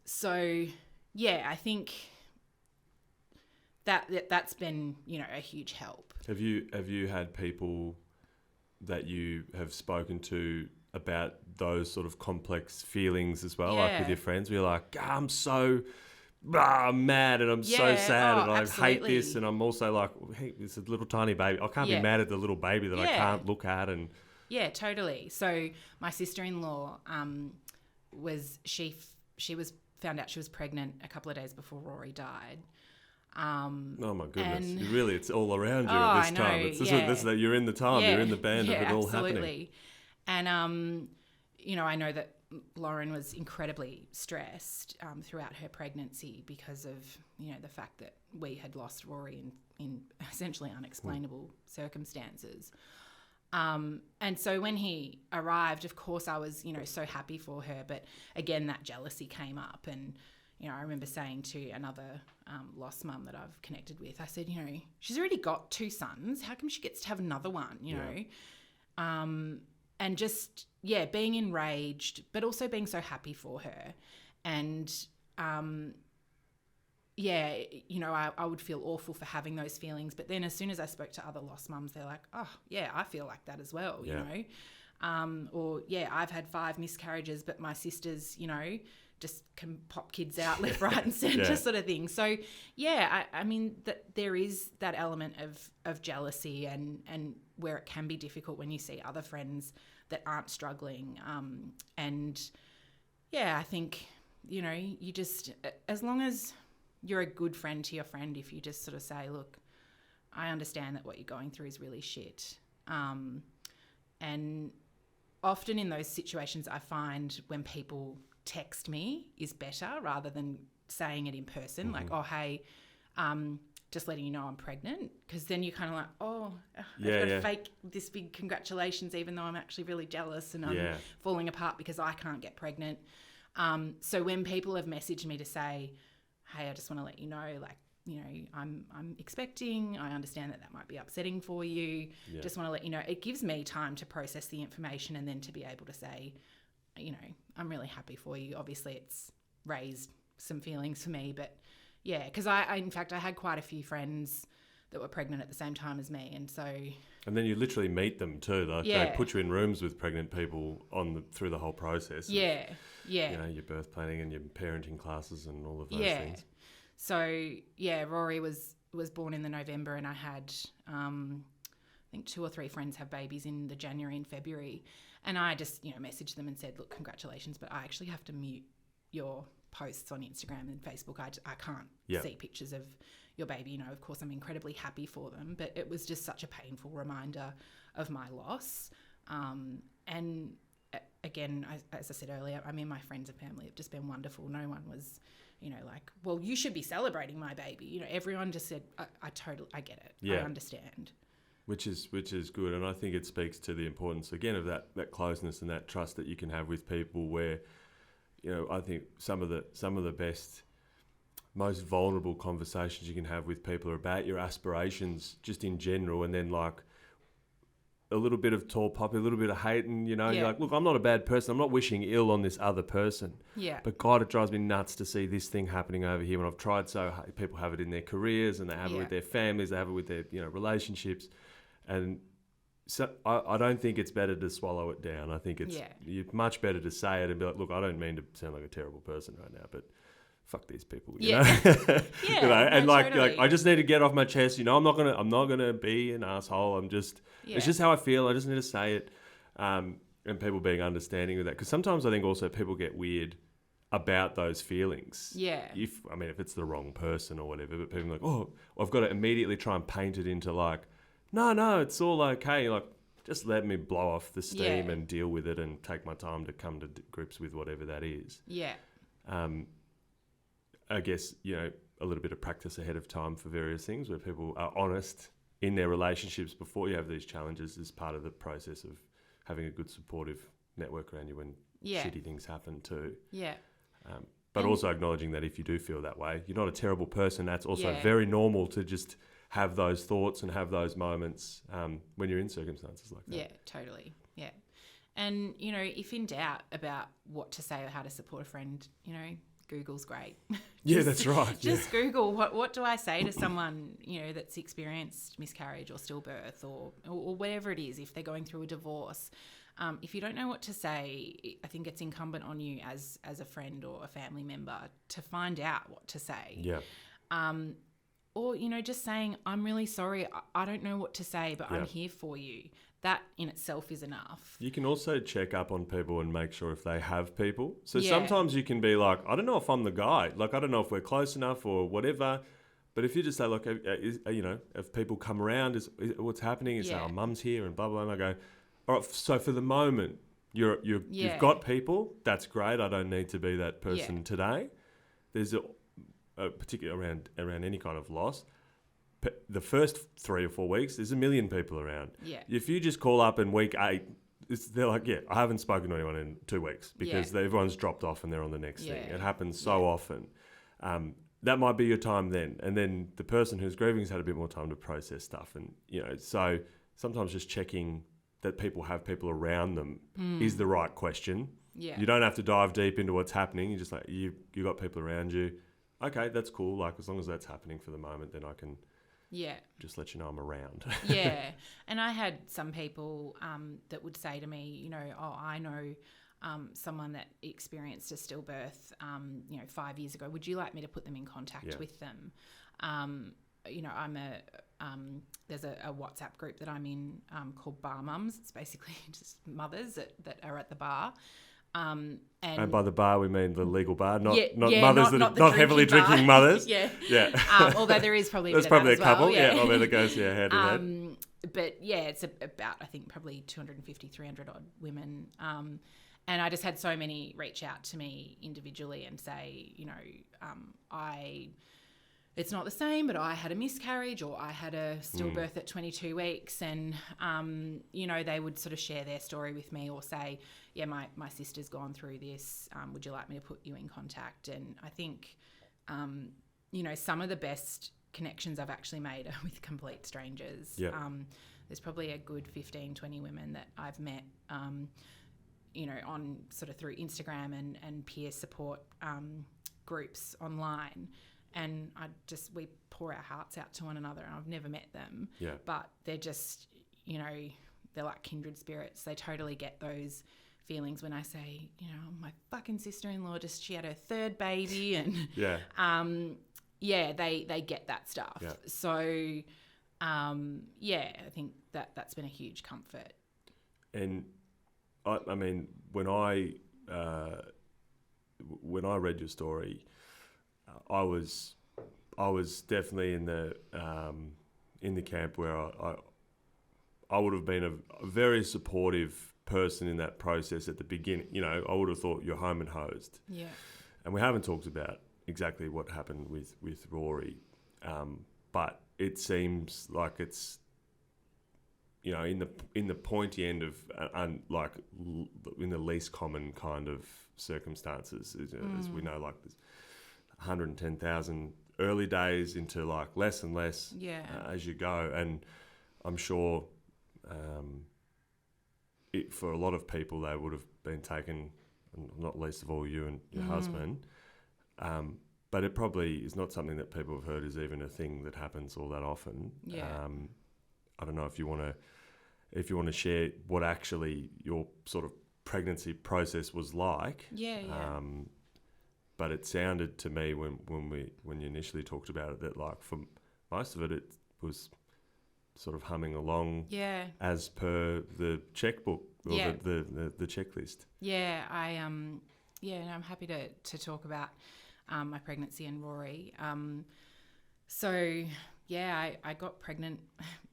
So, yeah, I think that's been, you know, a huge help. Have you had people that you have spoken to about those sort of complex feelings as well, like with your friends, where you're like, I'm so mad and I'm so sad and I hate this, and I'm also like, hey, it's a little tiny baby. I can't be mad at the little baby that I can't look at. And yeah, totally. So my sister-in-law she was found out she was pregnant a couple of days before Rory died. Oh my goodness! It's all around you at this time. It's this that you're in the time, you're in the band of it all happening. And you know, I know that Lauren was incredibly stressed throughout her pregnancy because of, you know, the fact that we had lost Rory in essentially unexplainable circumstances. And so when he arrived, of course, I was, you know, so happy for her. But again, that jealousy came up. And, you know, I remember saying to another lost mum that I've connected with, I said, you know, she's already got 2 sons. How come she gets to have another one, you know? And just, being enraged, but also being so happy for her. And, you know, I would feel awful for having those feelings. But then as soon as I spoke to other lost mums, they're like, oh, yeah, I feel like that as well, you know. Or, I've had 5 miscarriages, but my sisters, you know, just can pop kids out left, right and centre sort of thing. So, I mean, there is that element of jealousy and where it can be difficult when you see other friends that aren't struggling. I think, you know, you just, as long as you're a good friend to your friend, if you just sort of say, look, I understand that what you're going through is really shit. And often in those situations, I find when people text me is better rather than saying it in person, like, oh, hey, just letting you know I'm pregnant, because then you're kind of like, I've got to fake this big congratulations even though I'm actually really jealous and I'm falling apart because I can't get pregnant. So when people have messaged me to say, hey, I just want to let you know, like, you know, I'm expecting, I understand that might be upsetting for you, just want to let you know, it gives me time to process the information and then to be able to say, you know, I'm really happy for you. Obviously it's raised some feelings for me, but because I in fact I had quite a few friends that were pregnant at the same time as me, and so. And then you literally meet them too. Like they put you in rooms with pregnant people through the whole process. You know, your birth planning and your parenting classes and all of those things. So Rory was born in the November, and I had I think 2 or 3 friends have babies in the January and February, and I just, you know, messaged them and said, look, congratulations, but I actually have to mute your posts on Instagram and Facebook. I can't see pictures of your baby. You know, of course I'm incredibly happy for them, but it was just such a painful reminder of my loss. And again, as I said earlier, I mean, my friends and family have just been wonderful. No one was, you know, like, well, you should be celebrating my baby. You know, everyone just said, I get it. I understand. Which is good. And I think it speaks to the importance, again, of that closeness and that trust that you can have with people where, you know, I think some of the best, most vulnerable conversations you can have with people are about your aspirations just in general, and then like a little bit of tall poppy, a little bit of hate, and you know, you're like, look, I'm not a bad person. I'm not wishing ill on this other person. Yeah. But God, it drives me nuts to see this thing happening over here when I've tried so hard. People have it in their careers, and they have it with their families, they have it with their, you know, relationships, and so I don't think it's better to swallow it down. I think it's much better to say it and be like, look, I don't mean to sound like a terrible person right now, but fuck these people, you know? You know? And like I just need to get off my chest, you know, I'm not gonna be an asshole. It's just how I feel. I just need to say it. And people being understanding of that. Because sometimes I think also people get weird about those feelings. Yeah. If it's the wrong person or whatever, but people are like, oh, I've got to immediately try and paint it into like, no, it's all okay. Like, just let me blow off the steam and deal with it and take my time to come to grips with whatever that is. Yeah. I guess, you know, a little bit of practice ahead of time for various things where people are honest in their relationships before you have these challenges is part of the process of having a good supportive network around you when shitty things happen too. Yeah. But also acknowledging that if you do feel that way, you're not a terrible person. That's also Yeah. very normal to just have those thoughts and have those moments when you're in circumstances like that. Yeah, totally. Yeah. And, you know, if in doubt about what to say or how to support a friend, you know, Google's great. Yeah, that's right. Just Google what do I say to someone, you know, that's experienced miscarriage or stillbirth or whatever it is, if they're going through a divorce. If you don't know what to say, I think it's incumbent on you as a friend or a family member to find out what to say. Yeah. Or, you know, just saying, I'm really sorry, I don't know what to say, but I'm here for you. That in itself is enough. You can also check up on people and make sure if they have people. So Yeah. sometimes you can be like, I don't know if I'm the guy. Like, I don't know if we're close enough or whatever. But if you just say, look, you know, if people come around, is what's happening? And say, oh, mum's here and blah, blah, and I go, all right, so for the moment, you've got people. That's great. I don't need to be that person today. There's a particular around any kind of loss. The first 3 or 4 weeks, there's a million people around. Yeah. If you just call up in week 8, they're like, I haven't spoken to anyone in 2 weeks because everyone's dropped off and they're on the next thing. It happens so often. That might be your time then. And then the person who's grieving has had a bit more time to process stuff. And, you know, so sometimes just checking that people have people around them is the right question. Yeah. You don't have to dive deep into what's happening. You just like, you got people around you. Okay, that's cool. Like, as long as that's happening for the moment, then I can just let you know I'm around. Yeah. And I had some people that would say to me, you know, oh, I know someone that experienced a stillbirth, 5 years ago. Would you like me to put them in contact with them? You know, there's a WhatsApp group that I'm in called Bar Mums. It's basically just mothers that are at the bar. And by the bar, we mean the legal bar, not mothers not heavily drinking mothers. Although there is probably there's probably a couple. Although that goes hand in hand. But it's about, I think, probably 250, 300 odd women. And I just had so many reach out to me individually and say, you know, it's not the same, but I had a miscarriage or I had a stillbirth at 22 weeks. And, you know, they would sort of share their story with me or say, yeah, my sister's gone through this. Would you like me to put you in contact? And I think, you know, some of the best connections I've actually made are with complete strangers. Yep. There's probably a good 15, 20 women that I've met, you know, on sort of through Instagram and peer support groups online. And we pour our hearts out to one another, and I've never met them. Yeah. But they're just, you know, they're like kindred spirits. They totally get those feelings when I say, you know, my fucking sister-in-law she had her third baby, and they get that stuff. Yeah. So, I think that's been a huge comfort. And I mean, when I read your story, I was definitely in the camp where I would have been a very supportive person in that process at the beginning. You know, I would have thought you're home and hosed. Yeah. And we haven't talked about exactly what happened with Rory, but it seems like it's, you know, in the pointy end of like in the least common kind of circumstances, as we know, like there's 110,000 early days into like less and less as you go. And I'm sure for a lot of people, they would have been taken, not least of all you and your husband. But it probably is not something that people have heard is even a thing that happens all that often. Yeah. I don't know if you want to share what actually your sort of pregnancy process was like. Yeah. But it sounded to me when you initially talked about it that like for most of it was sort of humming along as per the checkbook or the checklist. Yeah, I'm happy to talk about my pregnancy and Rory. I got pregnant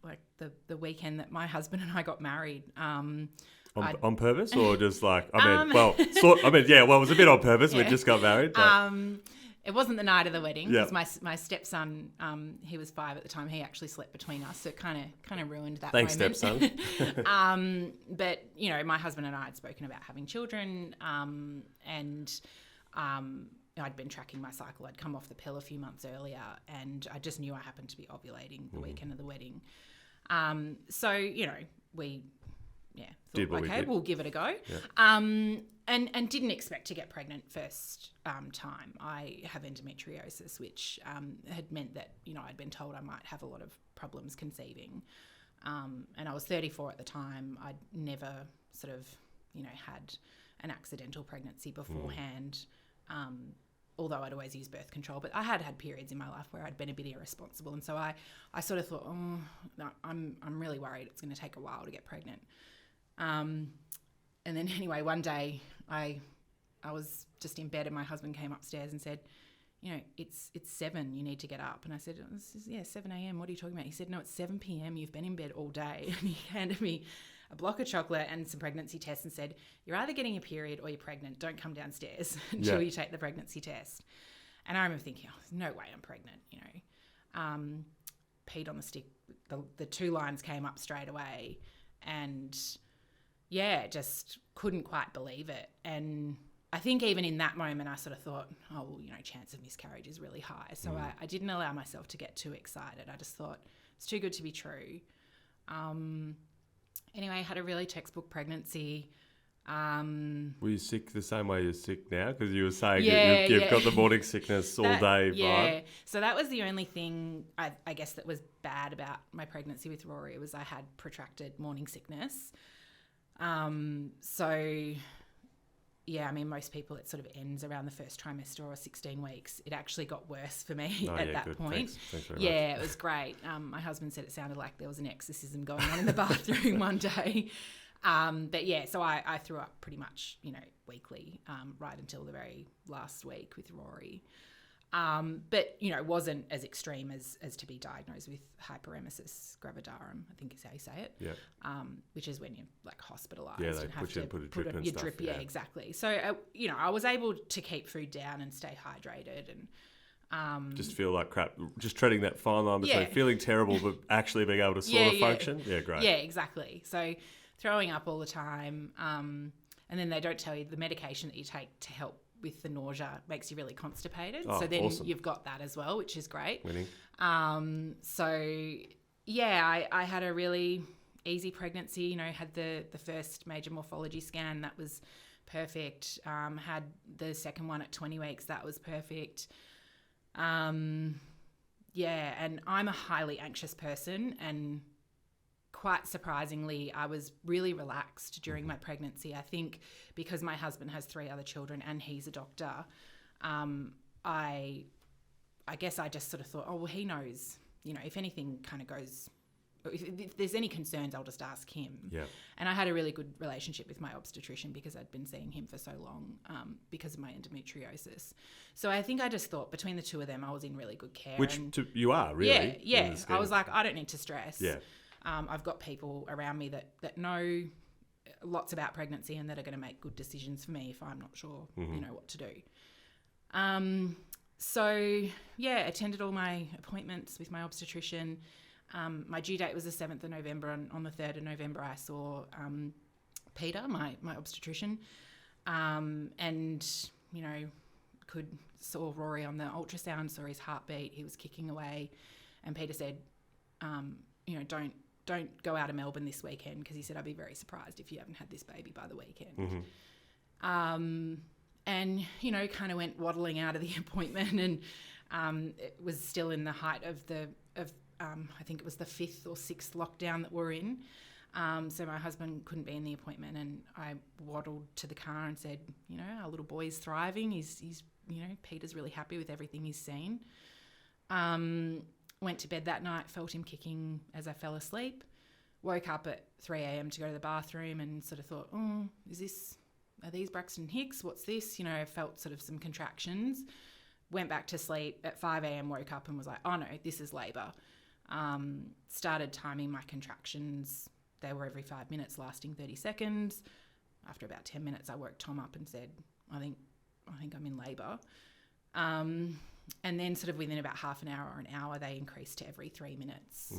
like the weekend that my husband and I got married. On purpose or just like, it was a bit on purpose. We just got married. But. it wasn't the night of the wedding Yeah. because my stepson, he was 5 at the time. He actually slept between us, so it kind of ruined that Thanks, moment. stepson. But you know, my husband and I had spoken about having children, and I'd been tracking my cycle. I'd come off the pill a few months earlier, and I just knew I happened to be ovulating the weekend of the wedding. So you know, we thought, okay, we'll give it a go. Yeah. And didn't expect to get pregnant first time. I have endometriosis, which had meant that, you know, I'd been told I might have a lot of problems conceiving. And I was 34 at the time. I'd never sort of, you know, had an accidental pregnancy beforehand, although I'd always used birth control. But I had periods in my life where I'd been a bit irresponsible. And so I sort of thought, oh, no, I'm really worried it's going to take a while to get pregnant. And then anyway, one day I was just in bed and my husband came upstairs and said, you know, it's 7, you need to get up. And I said, yeah, 7 a.m. What are you talking about? He said, no, it's 7 p.m. You've been in bed all day. And he handed me a block of chocolate and some pregnancy tests and said, you're either getting a period or you're pregnant. Don't come downstairs until you take the pregnancy test. And I remember thinking, oh, there's no way I'm pregnant, you know. Peed on the stick. The 2 lines came up straight away. And yeah, just couldn't quite believe it. And I think even in that moment, I sort of thought, oh, well, you know, chance of miscarriage is really high. So I didn't allow myself to get too excited. I just thought it's too good to be true. Anyway, I had a really textbook pregnancy. Were you sick the same way you're sick now? Because you were saying you've got the morning sickness all day, right? So that was the only thing I guess that was bad about my pregnancy with Rory was I had protracted morning sickness. So yeah, I mean, most people, it sort of ends around the first trimester or 16 weeks. It actually got worse for me at that point. Thanks very much. It was great. My husband said it sounded like there was an exorcism going on in the bathroom one day. But yeah, so I threw up pretty much, you know, weekly, right until the very last week with Rory. But, you know, wasn't as extreme as to be diagnosed with hyperemesis gravidarum, I think is how you say it. Yeah. Which is when you're like hospitalised. Yeah, they and have put you to put a drip and your stuff. Drip, yeah, exactly. So, you know, I was able to keep food down and stay hydrated and just feel like crap, just treading that fine line between feeling terrible but actually being able to sort of function. Yeah, great. Yeah, exactly. So throwing up all the time, and then they don't tell you the medication that you take to help with the nausea makes you really constipated. So then you've got that as well, which is great. Winning. So yeah, I had a really easy pregnancy, you know, had the first major morphology scan, that was perfect. Had the second one at 20 weeks, that was perfect. And I'm a highly anxious person, and quite surprisingly, I was really relaxed during my pregnancy. I think because my husband has 3 other children and he's a doctor, I guess I just sort of thought, oh, well, he knows, you know, if anything kind of goes, if there's any concerns, I'll just ask him. Yeah. And I had a really good relationship with my obstetrician because I'd been seeing him for so long, because of my endometriosis. So I think I just thought between the two of them, I was in really good care. You are, really. Yeah. I was like, I don't need to stress. Yeah. I've got people around me that know lots about pregnancy and that are going to make good decisions for me if I'm not sure, you know, what to do. So, yeah, attended all my appointments with my obstetrician. My due date was the 7th of November, and on the 3rd of November I saw Peter, my obstetrician, and, you know, saw Rory on the ultrasound, saw his heartbeat, he was kicking away, and Peter said, you know, don't go out of Melbourne this weekend, because he said, I'd be very surprised if you haven't had this baby by the weekend. And, you know, kind of went waddling out of the appointment, and it was still in the height of I think it was the 5th or 6th lockdown that we're in. So my husband couldn't be in the appointment, and I waddled to the car and said, you know, our little boy's thriving. He's you know, Peter's really happy with everything he's seen. Went to bed that night, felt him kicking as I fell asleep. Woke up at 3 a.m. to go to the bathroom and sort of thought, oh, are these Braxton Hicks? What's this? You know, I felt sort of some contractions. Went back to sleep at 5 a.m, woke up and was like, oh no, this is labour. Started timing my contractions. They were every 5 minutes, lasting 30 seconds. After about 10 minutes, I woke Tom up and said, I think I'm in labour. And then sort of within about half an hour or an hour, they increased to every 3 minutes,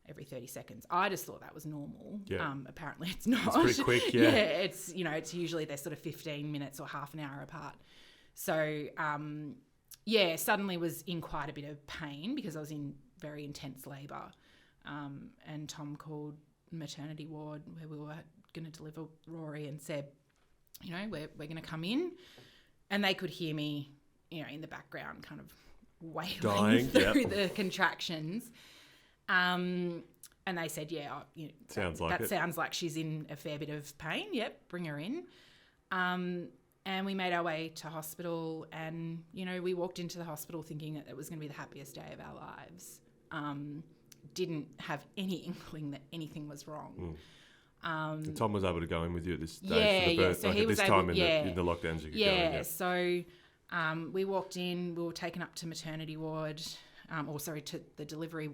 every 30 seconds. I just thought that was normal. Yeah. Apparently it's not. It's pretty quick, yeah. It's, it's usually they're sort of 15 minutes or half an hour apart. So, suddenly was in quite a bit of pain because I was in very intense labour. And Tom called maternity ward where we were going to deliver Rory and said, we're going to come in. And they could hear me, in the background kind of wailing through the contractions. And they said, sounds like she's in a fair bit of pain. Yep, bring her in. And we made our way to hospital and, we walked into the hospital thinking that it was going to be the happiest day of our lives. Didn't have any inkling that anything was wrong. And Tom was able to go in with you at this stage for the birth, so like he at was this able, time in the lockdowns you could go in. So we walked in, we were taken up to maternity ward, to the delivery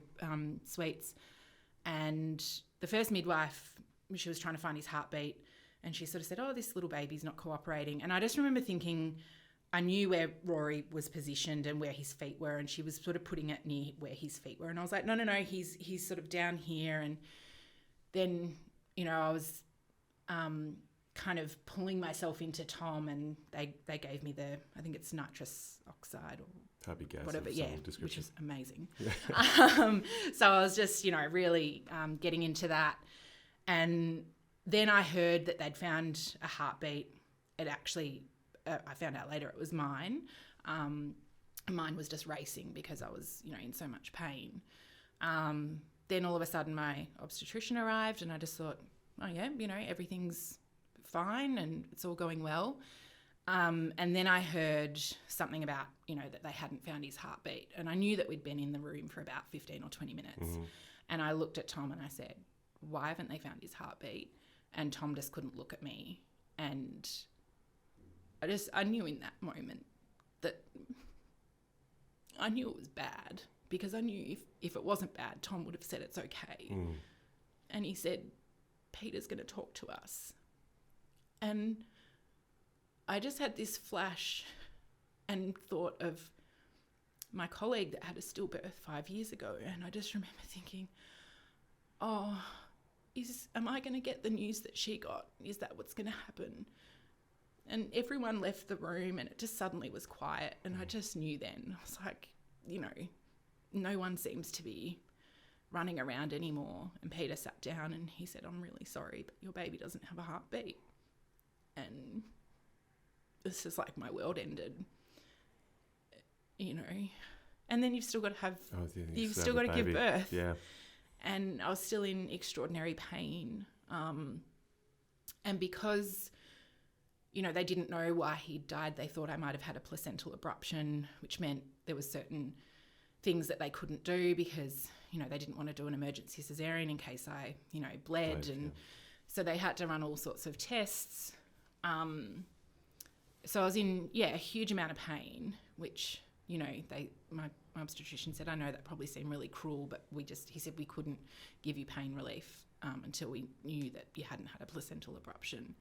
suites. And the first midwife, she was trying to find his heartbeat. And she sort of said, this little baby's not cooperating. And I just remember thinking, I knew where Rory was positioned and where his feet were. And she was sort of putting it near where his feet were. And I was like, no, he's sort of down here. And then, I was kind of pulling myself into Tom and they gave me I think it's nitrous oxide or happy gas, whatever, which is amazing. Yeah. So I was just, really getting into that. And then I heard that they'd found a heartbeat. It actually, I found out later it was mine. Mine was just racing because I was, in so much pain. Then all of a sudden my obstetrician arrived and I just thought, everything's fine and it's all going well. And then I heard something about, that they hadn't found his heartbeat. And I knew that we'd been in the room for about 15 or 20 minutes. Mm-hmm. And I looked at Tom and I said, why haven't they found his heartbeat? And Tom just couldn't look at me. And I knew in that moment that I knew it was bad because I knew if it wasn't bad, Tom would have said it's okay. Mm. And he said, Peter's going to talk to us. And I just had this flash and thought of my colleague that had a stillbirth 5 years ago. And I just remember thinking, am I going to get the news that she got? Is that what's going to happen? And everyone left the room and it just suddenly was quiet. And I just knew then. I was like, no one seems to be running around anymore. And Peter sat down and he said, I'm really sorry, but your baby doesn't have a heartbeat. And this is like my world ended, And then you've still got to have, you've still got to give birth. Yeah. And I was still in extraordinary pain. And because, they didn't know why he died, they thought I might have had a placental abruption, which meant there was certain things that they couldn't do because, they didn't want to do an emergency cesarean in case I, bled. So they had to run all sorts of tests. So I was in, a huge amount of pain, which, my obstetrician said, I know that probably seemed really cruel, but he said we couldn't give you pain relief until we knew that you hadn't had a placental abruption.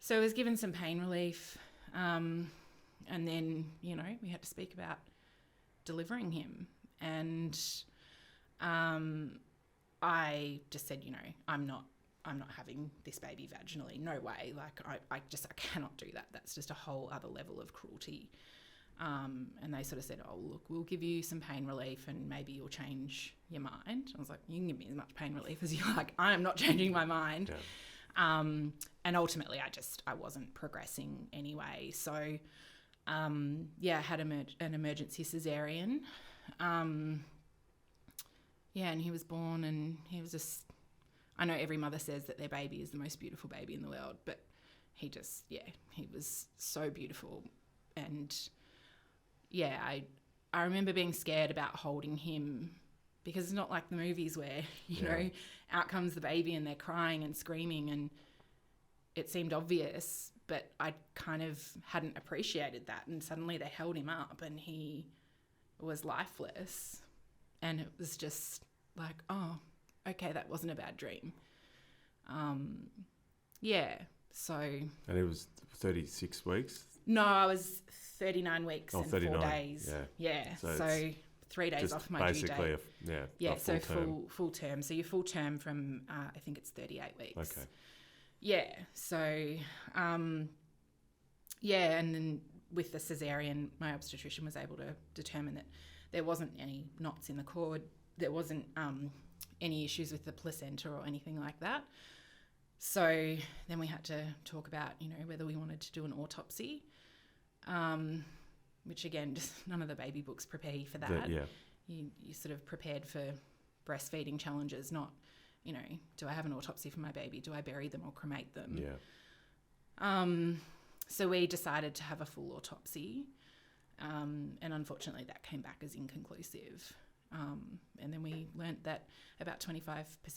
So I was given some pain relief. And then, we had to speak about delivering him. And I just said, I'm not having this baby vaginally. No way. Like, I cannot do that. That's just a whole other level of cruelty. And they sort of said, look, we'll give you some pain relief and maybe you'll change your mind. I was like, you can give me as much pain relief as you like. I am not changing my mind. Yeah. And ultimately I wasn't progressing anyway. So, I had an emergency cesarean. And he was born and he was just, I know every mother says that their baby is the most beautiful baby in the world, but he was so beautiful. And I remember being scared about holding him because it's not like the movies where, out comes the baby and they're crying and screaming and it seemed obvious, but I kind of hadn't appreciated that. And suddenly they held him up and he was lifeless. And it was just like, okay, that wasn't a bad dream. So. And it was 36 weeks? No, I was 39 weeks and 39. 4 days. Yeah. So 3 days off my due date. A full term. full term. So your full term from, I think it's 38 weeks. Okay. Yeah. So, and then with the cesarean, my obstetrician was able to determine that there wasn't any knots in the cord. There wasn't any issues with the placenta or anything like that. So then we had to talk about, whether we wanted to do an autopsy, which again, just none of the baby books prepare you for that. You sort of prepared for breastfeeding challenges, not, do I have an autopsy for my baby? Do I bury them or cremate them? Yeah. So we decided to have a full autopsy, and unfortunately that came back as inconclusive. And then we learnt that about 25%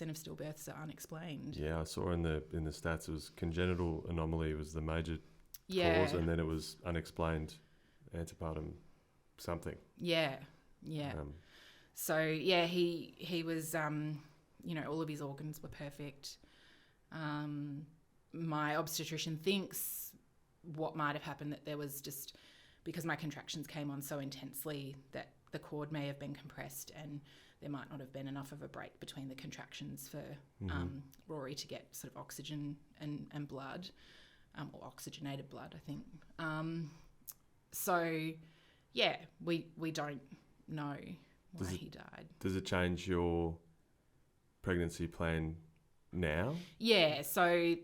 of stillbirths are unexplained. Yeah, I saw in the stats it was congenital anomaly was the major cause, and then it was unexplained antepartum something. Yeah. So he was all of his organs were perfect. My obstetrician thinks what might have happened that there was just, because my contractions came on so intensely, that the cord may have been compressed and there might not have been enough of a break between the contractions for Rory to get sort of oxygen and blood, or oxygenated blood, I think. We don't know why he died. Does it change your pregnancy plan now? Yeah, so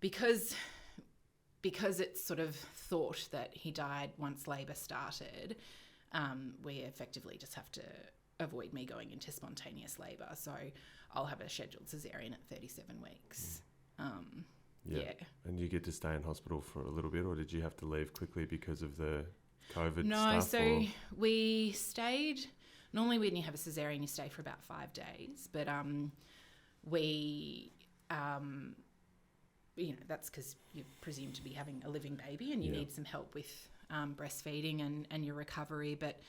because it's sort of thought that he died once labour started, we effectively just have to avoid me going into spontaneous labour. So I'll have a scheduled cesarean at 37 weeks. Yeah. And you get to stay in hospital for a little bit, or did you have to leave quickly because of the COVID No, stuff? so we stayed. Normally when you have a cesarean, you stay for about 5 days. But that's because you're presumed to be having a living baby and you need some help with breastfeeding and your recovery. But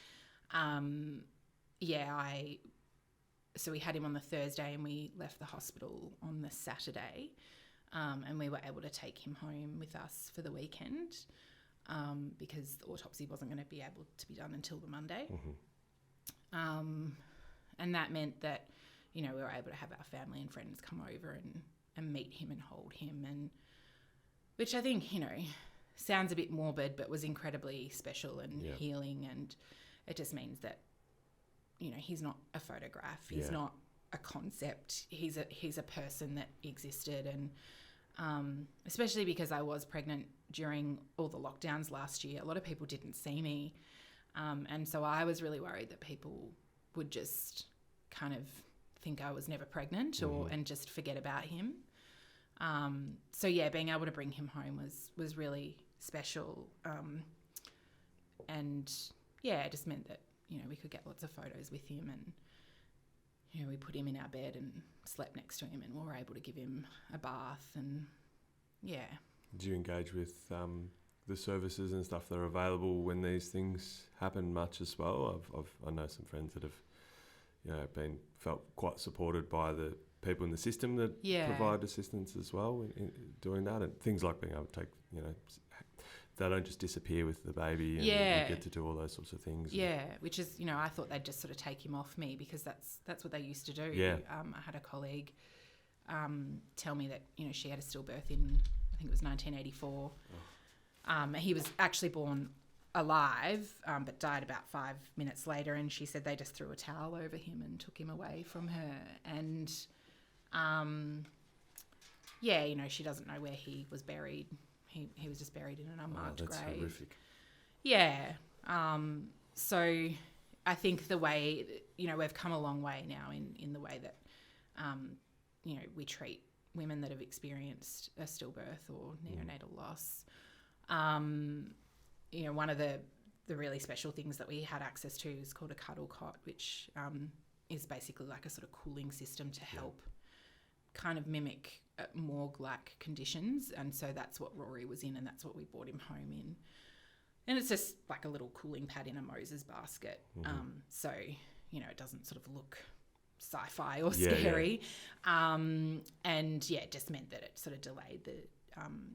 so we had him on the Thursday and we left the hospital on the Saturday, and we were able to take him home with us for the weekend, because the autopsy wasn't going to be able to be done until the Monday. And that meant that, we were able to have our family and friends come over and meet him and hold him, and which I think, sounds a bit morbid, but was incredibly special and healing. And it just means that, he's not a photograph. He's not a concept. He's a person that existed. And especially because I was pregnant during all the lockdowns last year, a lot of people didn't see me. And so I was really worried that people would just kind of think I was never pregnant and just forget about him. Being able to bring him home was really special. It just meant that, we could get lots of photos with him, and, we put him in our bed and slept next to him, and we were able to give him a bath, and Do you engage with the services and stuff that are available when these things happen much as well? I know some friends that have, felt quite supported by the people in the system that provide assistance as well in doing that, and things like being able to take, they don't just disappear with the baby, and you get to do all those sorts of things. Which is, I thought they'd just sort of take him off me, because that's what they used to do. I had a colleague tell me that, she had a stillbirth in, I think it was 1984. He was actually born alive, but died about 5 minutes later, and she said they just threw a towel over him and took him away from her. And she doesn't know where he was buried. He was just buried in an unmarked grave. That's horrific. So I think the way, we've come a long way now in the way that, we treat women that have experienced a stillbirth or neonatal loss. One of the really special things that we had access to is called a cuddle cot, which is basically like a sort of cooling system to help kind of mimic morgue-like conditions. And so that's what Rory was in, and that's what we brought him home in. And it's just like a little cooling pad in a Moses basket. So, it doesn't sort of look sci-fi or scary. It just meant that it sort of delayed the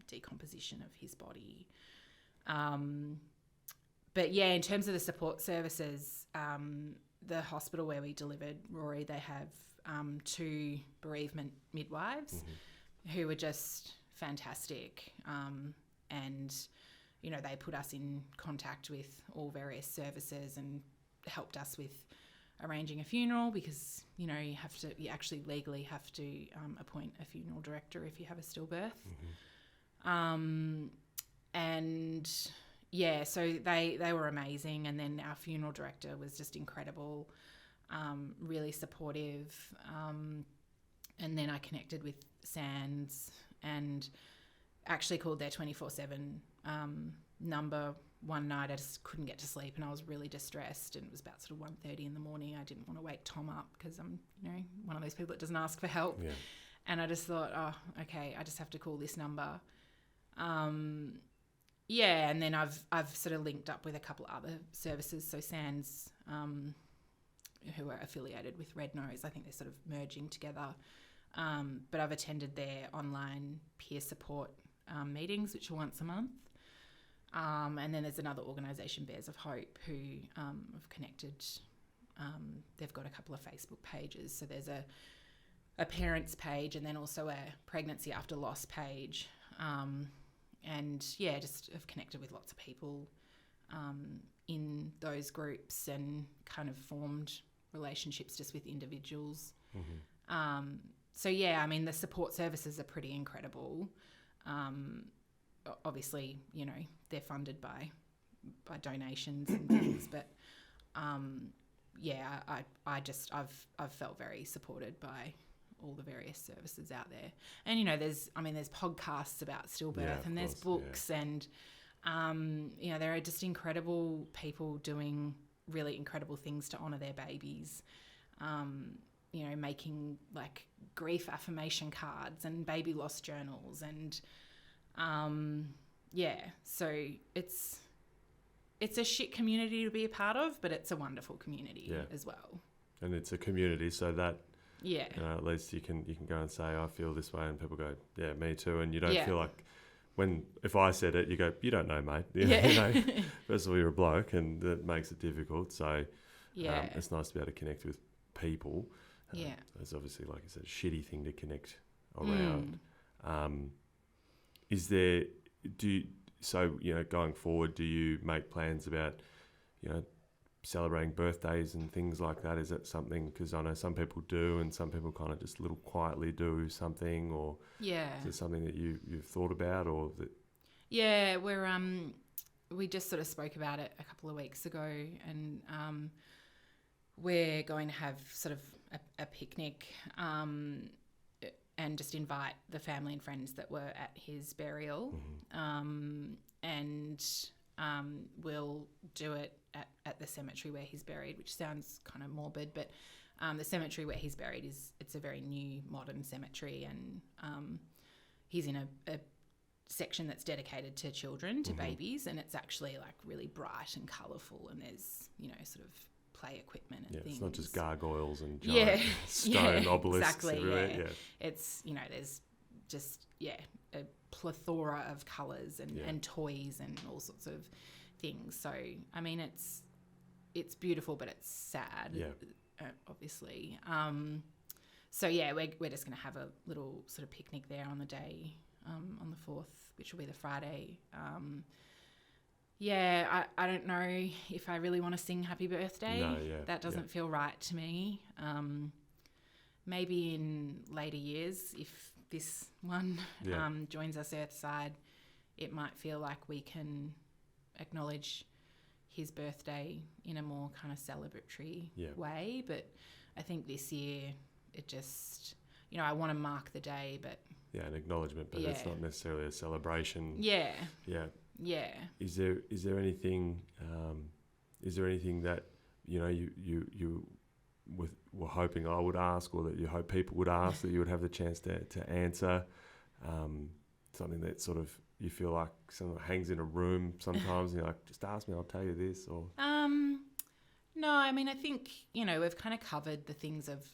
decomposition of his body. But yeah, in terms of the support services, the hospital where we delivered Rory, they have 2 bereavement midwives who were just fantastic. And, you know, they put us in contact with all various services and helped us with arranging a funeral because, you know, you actually legally have to appoint a funeral director if you have a stillbirth. And yeah, so they were amazing. And then our funeral director was just incredible, really supportive. And then I connected with Sands and actually called their 24/7 number one night. I just couldn't get to sleep and I was really distressed, and it was about sort of 1:30 in the morning. I didn't want to wake Tom up because I'm, you know, one of those people that doesn't ask for help. Yeah. And I just thought, oh, okay, I just have to call this number. Yeah, and then I've sort of linked up with a couple of other services. So Sands, who are affiliated with Red Nose, I think they're sort of merging together. But I've attended their online peer support meetings, which are once a month. And then there's another organisation, Bears of Hope, who have connected. They've got a couple of Facebook pages. So there's a parents page and then also a pregnancy after loss page. And yeah, just have connected with lots of people in those groups and kind of formed relationships just with individuals. So yeah, I mean, the support services are pretty incredible. Obviously, you know, they're funded by donations and things, but yeah, I've felt very supported by all the various services out there. And you know, there's podcasts about stillbirth, and there's books, and you know, there are just incredible people doing really incredible things to honour their babies. You know, making like grief affirmation cards and baby loss journals, and yeah, so it's a shit community to be a part of, but it's a wonderful community as well. And it's a community, so that you know, at least you can go and say, I feel this way, and people go, yeah, me too. And you don't feel like if I said it, you go, you don't know, mate. You know, first of all, you're a bloke, and that makes it difficult. So it's nice to be able to connect with people. It's obviously, like I said, a shitty thing to connect around. So, you know, going forward, do you make plans about, you know, celebrating birthdays and things like that? Is that something, because I know some people do and some people kind of just little quietly do something, or is it something that you've thought about, or that? Yeah, we just sort of spoke about it a couple of weeks ago, and we're going to have sort of a picnic and just invite the family and friends that were at his burial, and we'll do it at the cemetery where he's buried, which sounds kind of morbid, but the cemetery where he's buried it's a very new modern cemetery, and he's in a section that's dedicated to children, to babies, and it's actually like really bright and colourful, and there's, you know, sort of play equipment and things. It's not just gargoyles and giant stone obelisks everywhere. It's, you know, there's just a plethora of colours and toys and all sorts of things. So I mean, it's beautiful, but it's sad, obviously. So yeah, we're just going to have a little sort of picnic there on the day, on the 4th, which will be the Friday. I don't know if I really want to sing Happy Birthday. That doesn't feel right to me. Maybe in later years, if this one joins us earthside, it might feel like we can acknowledge his birthday in a more kind of celebratory way. But I think this year it just, you know, I want to mark the day, but... Yeah, an acknowledgement, but it's not necessarily a celebration. Yeah. Is there anything that, you know, you were hoping I would ask, or that you hope people would ask, that you would have the chance to answer? Something that sort of you feel like something hangs in a room sometimes, and you're like, just ask me, I'll tell you this, or... No, I mean, I think, you know, we've kind of covered the things of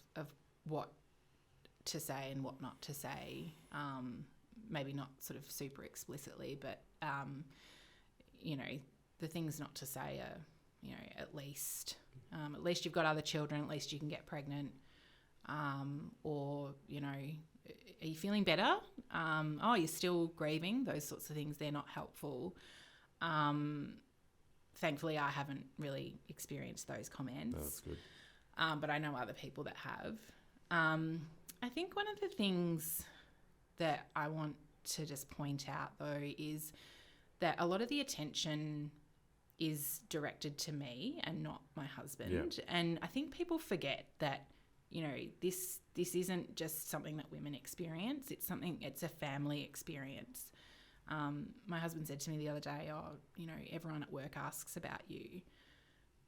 what to say and what not to say. maybe not sort of super explicitly, but, you know, the things not to say are, you know, at least you've got other children, at least you can get pregnant, or, you know, are you feeling better? You're still grieving. Those sorts of things, they're not helpful. Thankfully, I haven't really experienced those comments. That's good. But I know other people that have. I think one of the things that I want to just point out, though, is that a lot of the attention is directed to me and not my husband. Yeah. And I think people forget that, you know, this isn't just something that women experience. It's a family experience. My husband said to me the other day, you know, everyone at work asks about you.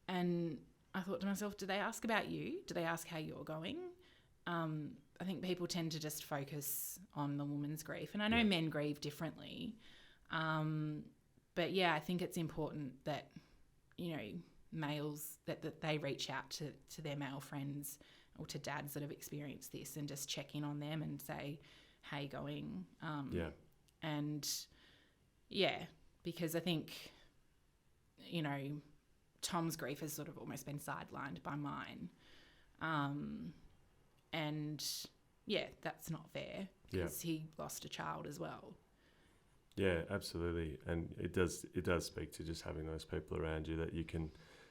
And I thought to myself, do they ask about you? Do they ask how you're going? I think people tend to just focus on the woman's grief. And I know men grieve differently. But yeah, I think it's important that, you know, males, that they reach out to their male friends or to dads that have experienced this and just check in on them and say, how you going? And yeah, because I think, you know, Tom's grief has sort of almost been sidelined by mine. And yeah, that's not fair because he lost a child as well. Yeah, absolutely. And it does speak to just having those people around you that you can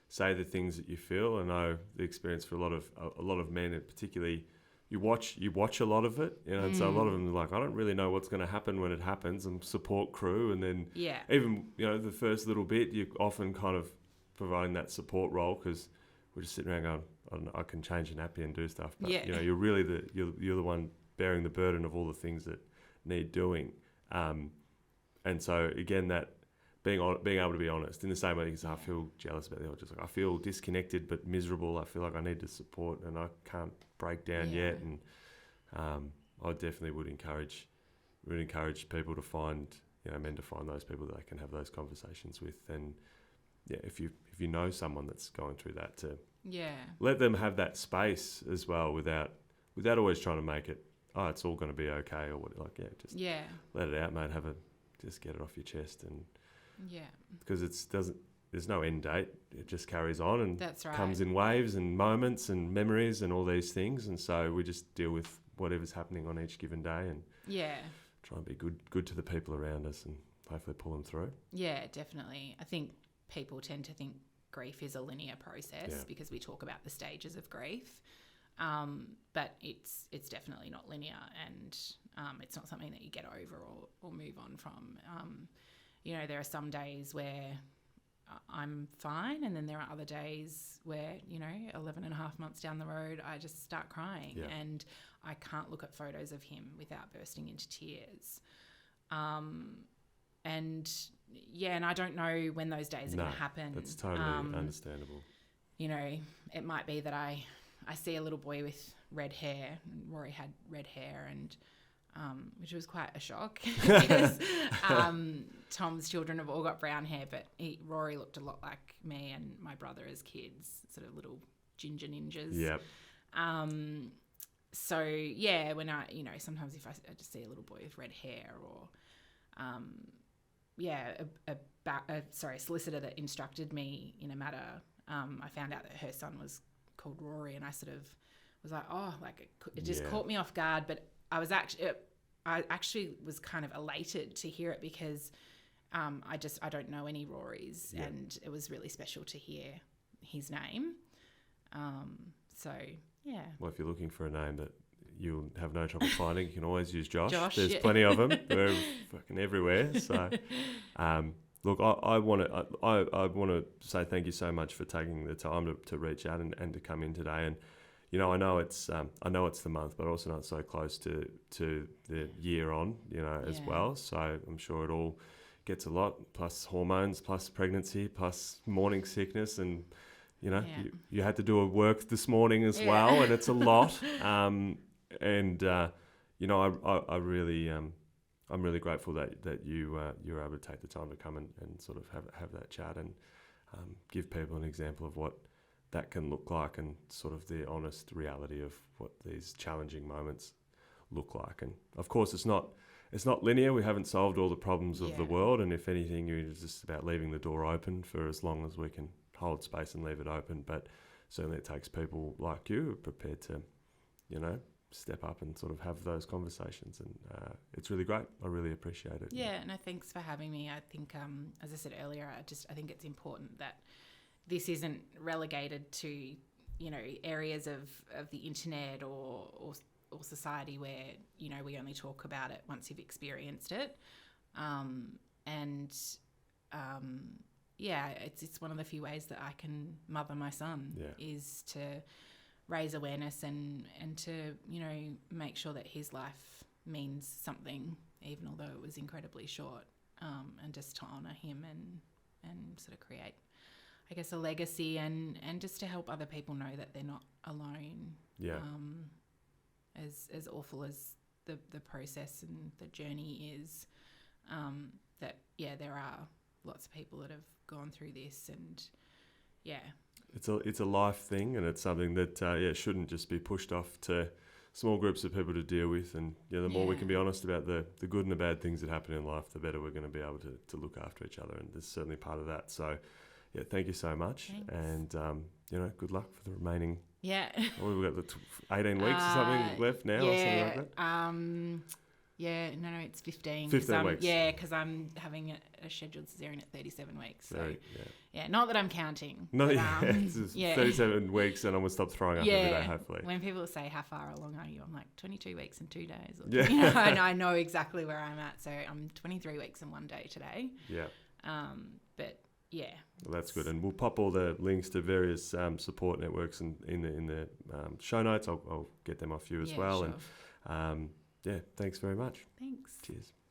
say the things that you feel. I know the experience for a lot of men, and particularly you watch a lot of it, you know, and so a lot of them are like, I don't really know what's going to happen when it happens, and support crew. And then even, you know, the first little bit, you're often kind of providing that support role because we're just sitting around going, I can change a nappy and do stuff. But, you know, you're really you're the one bearing the burden of all the things that need doing. And so again, that being able to be honest in the same way, because I feel jealous about the other, just like I feel disconnected but miserable. I feel like I need to support and I can't break down yet. And I definitely would encourage people to find, you know, men to find those people that they can have those conversations with. And yeah, if you know someone that's going through that, to let them have that space as well without always trying to make it, it's all going to be okay or what, like, just let it out, mate. Just get it off your chest. And because there's no end date. It just carries on and comes in waves and moments and memories and all these things. And so we just deal with whatever's happening on each given day and try and be good to the people around us and hopefully pull them through. Yeah, definitely. I think people tend to think grief is a linear process because we talk about the stages of grief. But it's definitely not linear, and it's not something that you get over or move on from. You know, there are some days where I'm fine, and then there are other days where, you know, 11 and a half months down the road, I just start crying and I can't look at photos of him without bursting into tears. And I don't know when those days are going to happen. That's totally understandable. You know, it might be that I see a little boy with red hair, and Rory had red hair, and which was quite a shock because Tom's children have all got brown hair, but Rory looked a lot like me and my brother as kids, sort of little ginger ninjas. Yep. So yeah, when I, you know, sometimes if I just see a little boy with red hair, or a solicitor that instructed me in a matter, I found out that her son was called Rory, and I sort of was like, it just caught me off guard, but I actually was kind of elated to hear it because I don't know any Rorys, and it was really special to hear his name. Well, if you're looking for a name that you'll have no trouble finding, you can always use Josh. There's plenty of them. They're fucking everywhere. So look, I want to say thank you so much for taking the time to reach out and to come in today. And you know, I know it's the month, but I also know it's so close to the year on, you know, as well. So I'm sure it all gets a lot, plus hormones, plus pregnancy, plus morning sickness, and you know, you had to do a work this morning as well, and it's a lot. You know, I'm really grateful that you were able to take the time to come and sort of have that chat and give people an example of what that can look like, and sort of the honest reality of what these challenging moments look like. And of course, it's not it's not linear. We haven't solved all the problems of the Yeah. world, and if anything, it's just about leaving the door open for as long as we can hold space and leave it open. But certainly, it takes people like you who are prepared to, step up and sort of have those conversations, and it's really great. I really appreciate it. Yeah, no, thanks for having me. I think, as I said earlier, I think it's important that this isn't relegated to, areas of the internet or society where, we only talk about it once you've experienced it. It's one of the few ways that I can mother my son is to raise awareness and to, make sure that his life means something, even although it was incredibly short, and just to honour him and sort of create, I guess, a legacy and just to help other people know that they're not alone. Yeah. As awful as the process and the journey is, there are lots of people that have gone through this, and it's a life thing, and it's something that shouldn't just be pushed off to small groups of people to deal with. And the more we can be honest about the good and the bad things that happen in life, the better we're going to be able to look after each other. And there's certainly part of that. So thank you so much. Thanks. And good luck for the remaining. Yeah. We've got the 18 weeks or something left now, or something like that. No, it's 15. 15 weeks. Yeah, because I'm having a scheduled cesarean at 37 weeks. So, yeah, not that I'm counting. No, but, it's 37 weeks, and I'm going to stop throwing up every day, hopefully. When people say, how far along are you? I'm like, 22 weeks and 2 days. Or, Yeah. I know exactly where I'm at. So I'm 23 weeks and 1 day today. Yeah. But yeah. Well, that's good, and we'll pop all the links to various support networks in the show notes. I'll get them off you as well. Sure. And thanks very much. Thanks. Cheers.